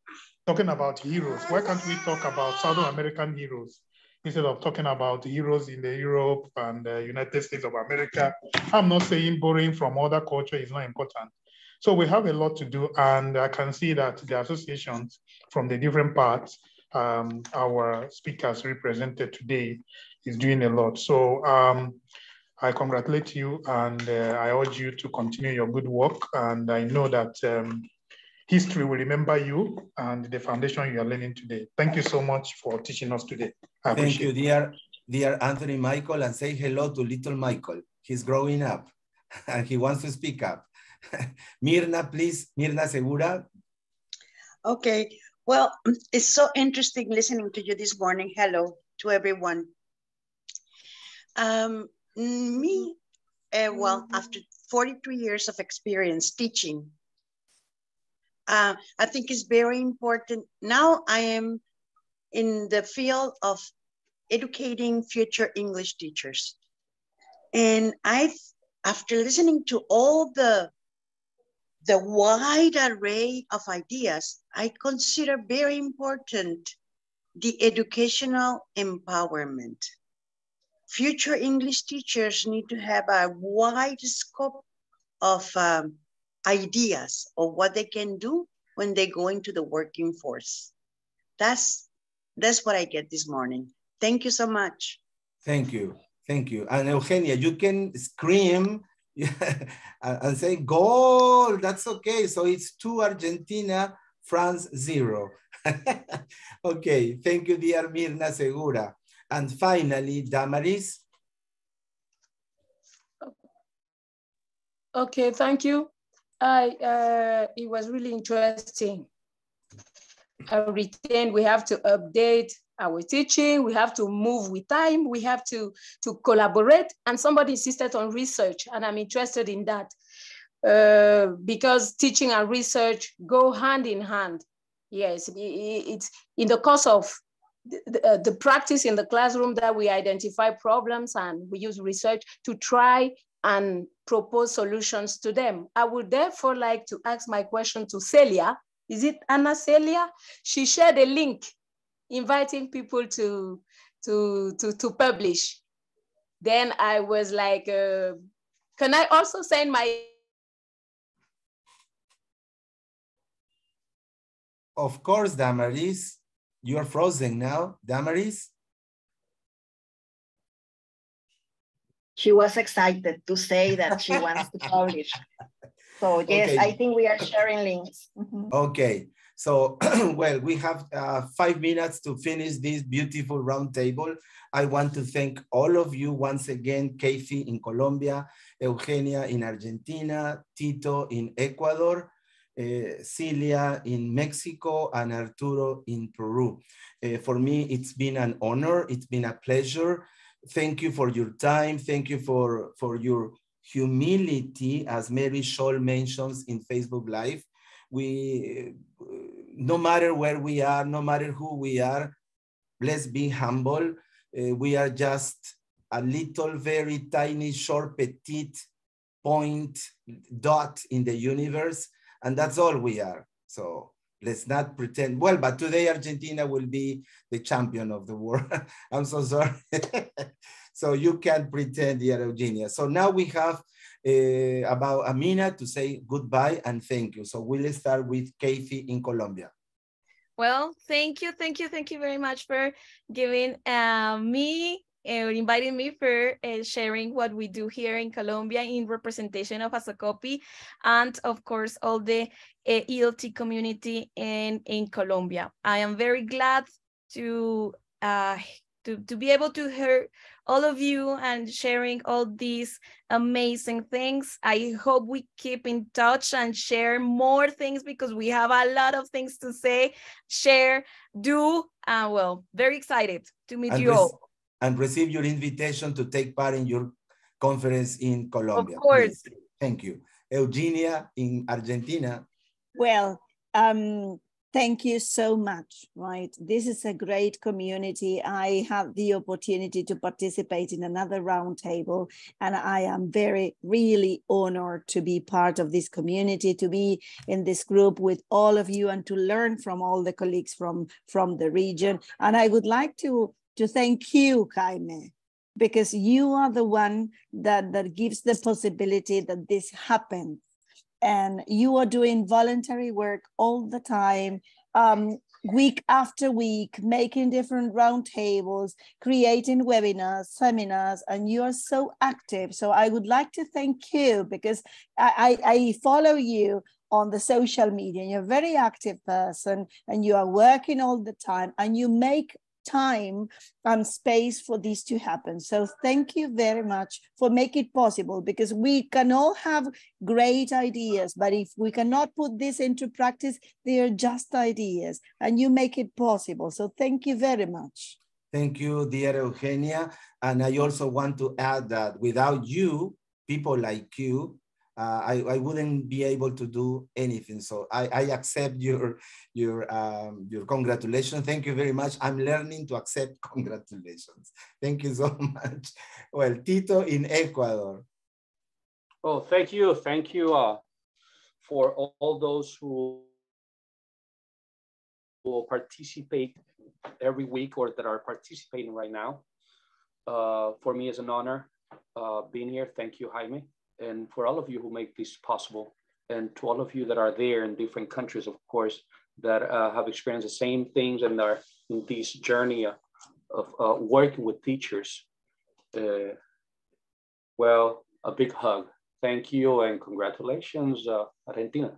talking about heroes. Why can't we talk about Southern American heroes instead of talking about heroes in the Europe and the United States of America? I'm not saying borrowing from other culture is not important. So we have a lot to do, and I can see that the associations from the different parts, our speakers represented today, is doing a lot. So I congratulate you, and I urge you to continue your good work. And I know that history will remember you and the foundation you are learning today. Thank you so much for teaching us today. I Thank you, appreciate dear Anthony Michael, and say hello to little Michael. He's growing up and he wants to speak up. Mirna, please, Mirna Segura. Okay, well, it's so interesting listening to you this morning. Hello to everyone. Well, after 43 years of experience teaching, I think it's very important. Now I am in the field of educating future English teachers. And after listening to all the wide array of ideas, I consider very important the educational empowerment. Future English teachers need to have a wide scope of ideas of what they can do when they go into the working force. That's what I get this morning. Thank you so much. Thank you. Thank you. And Eugenia, you can scream and say goal. That's okay. So it's 2 Argentina, France 0. Okay. Thank you, dear Mirna Segura. And finally, Damaris. Okay, thank you. It was really interesting. We have to update our teaching. We have to move with time. We have to collaborate. And somebody insisted on research, and I'm interested in that because teaching and research go hand in hand. Yes, it's in the course of the practice in the classroom that we identify problems and we use research to try and propose solutions to them. I would therefore like to ask my question to Celia. Is it Anna Celia? She shared a link inviting people to publish. Then I was like, can I also send my... Of course, Damaris. You're frozen now, Damaris. She was excited to say that she wants to publish. So yes, okay. I think we are sharing links. Mm-hmm. Okay, so well, we have 5 minutes to finish this beautiful roundtable. I want to thank all of you once again, Kaithie in Colombia, Eugenia in Argentina, Tito in Ecuador, Celia in Mexico, and Arturo in Peru. For me, it's been an honor. It's been a pleasure. Thank you for your time. Thank you for your humility, as Mary Scholl mentions in Facebook Live. We, no matter where we are, no matter who we are, let's be humble. We are just a little, very tiny, short, petite point, dot in the universe. And that's all we are. So let's not pretend. Well, but today Argentina will be the champion of the world. I'm so sorry. So you can't pretend, dear Eugenia. So now we have about a minute to say goodbye and thank you. So we'll start with Kaithie in Colombia. Well, thank you very much for giving me inviting me for sharing what we do here in Colombia in representation of ASACOPI and of course all the ELT community in Colombia. I am very glad to to be able to hear all of you and sharing all these amazing things. I hope we keep in touch and share more things, because we have a lot of things to say, share, do. Well, very excited to meet you all. And receive your invitation to take part in your conference in Colombia. Of course. Please. Thank you. Eugenia in Argentina. Well, thank you so much, right? This is a great community. I had the opportunity to participate in another roundtable, and I am really honored to be part of this community, to be in this group with all of you and to learn from all the colleagues from the region. And I would like to thank you, Jaime, because you are the one that gives the possibility that this happens. And you are doing voluntary work all the time, week after week, making different roundtables, creating webinars, seminars, and you are so active. So I would like to thank you, because I follow you on the social media. You're a very active person, and you are working all the time, and you make time and space for this to happen. So thank you very much for making it possible, because we can all have great ideas, but if we cannot put this into practice, they are just ideas, and you make it possible. So thank you very much. Thank you, dear Eugenia. And I also want to add that without you, people like you, I wouldn't be able to do anything. So I accept your congratulations. Thank you very much. I'm learning to accept congratulations. Thank you so much. Well, Tito in Ecuador. Oh, thank you. Thank you for all those who will participate every week or that are participating right now. For me, it's an honor being here. Thank you, Jaime. And for all of you who make this possible, and to all of you that are there in different countries, of course, that have experienced the same things and are in this journey of working with teachers. Well, a big hug. Thank you and congratulations, Argentina.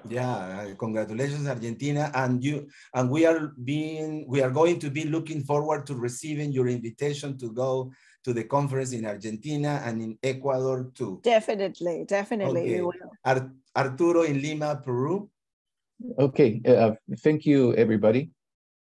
Yeah, congratulations, Argentina, and we are going to be looking forward to receiving your invitation to go to the conference in Argentina and in Ecuador too. Definitely, Okay. we will. Arturo in Lima, Peru. Okay, thank you, everybody.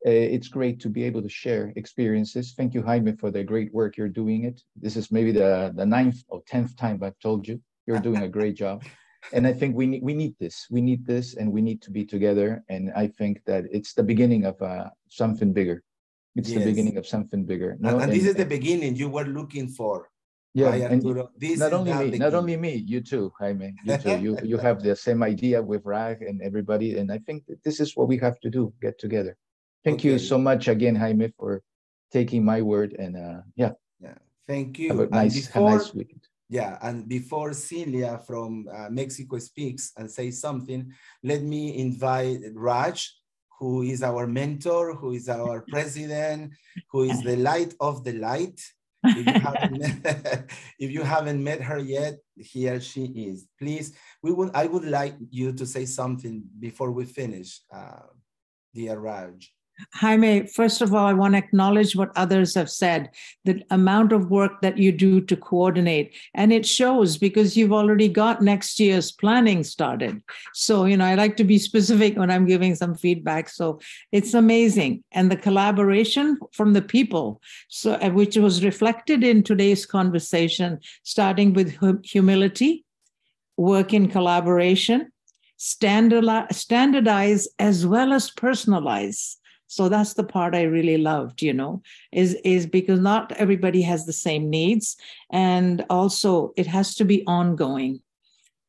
It's great to be able to share experiences. Thank you, Jaime, for the great work you're doing it. This is maybe the 9th or 10th time I've told you. You're doing a great job. And I think we need this. We need this, and we need to be together. And I think that it's the beginning of something bigger. It's the beginning of something bigger. No? And this is the beginning you were looking for. Yeah, right, and this not only me, you too, Jaime. You too. you have the same idea with Rag and everybody. And I think that this is what we have to do, get together. Thank you so much again, Jaime, for taking my word. And yeah. Thank you. Have a nice weekend. Yeah, and before Celia from Mexico speaks and says something, let me invite Raj, who is our mentor, who is our president, who is the light of the light. If you haven't met her yet, here she is. Please, I would like you to say something before we finish, dear Raj. Jaime, first of all, I want to acknowledge what others have said, the amount of work that you do to coordinate. And it shows because you've already got next year's planning started. So, I like to be specific when I'm giving some feedback. So it's amazing. And the collaboration from the people, so which was reflected in today's conversation, starting with humility, work in collaboration, standardize as well as personalize. So that's the part I really loved, is because not everybody has the same needs. And also it has to be ongoing.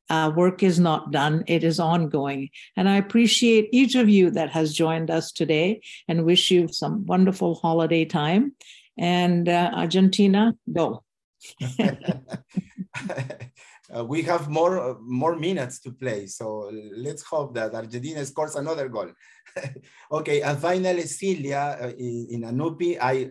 Work is not done, it is ongoing. And I appreciate each of you that has joined us today and wish you some wonderful holiday time. And Argentina, go. We have more minutes to play, so let's hope that Argentina scores another goal. Okay, and finally, Celia in Anupi, I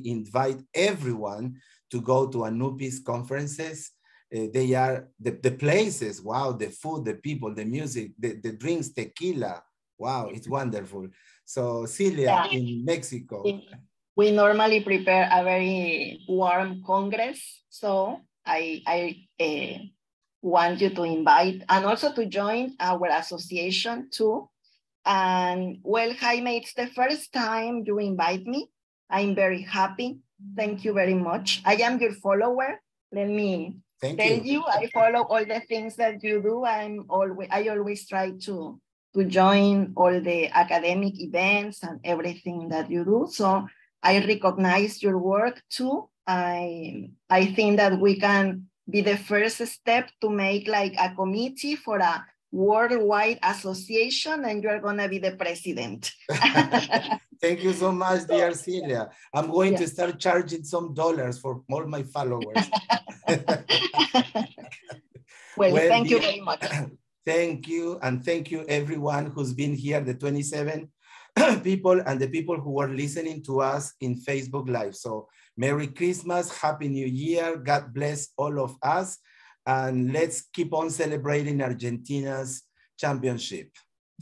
invite everyone to go to Anupi's conferences. They are the places, wow, the food, the people, the music, the drinks, tequila, wow, it's wonderful. So Celia in Mexico. we normally prepare a very warm Congress. So I want you to invite and also to join our association too. And well, Jaime, it's the first time you invite me. I'm very happy. Thank you very much. I am your follower. Let me tell you, I follow all the things that you do. I always try to join all the academic events and everything that you do. So I recognize your work too. I think that we can be the first step to make like a committee for a worldwide association, and you're gonna be the president. Thank you so much, dear Celia. I'm going to start charging some dollars for all my followers. well, thank you very much. Thank you, and thank you everyone who's been here, the 27 people and the people who are listening to us in Facebook Live. So Merry Christmas, Happy New Year, God bless all of us, and let's keep on celebrating Argentina's championship.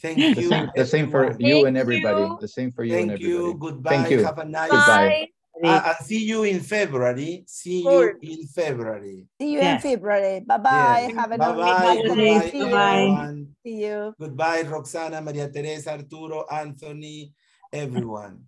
Thank you. The same for you and everybody. The same for you and everybody. Thank you. Goodbye. Thank you. Have a nice Goodbye. I'll see you in February. See you in February. See you in February. Bye-bye. Yes. Have a Bye-bye. Goodbye, everyone. See you. Goodbye, Roxana, Maria Teresa, Arturo, Anthony, everyone.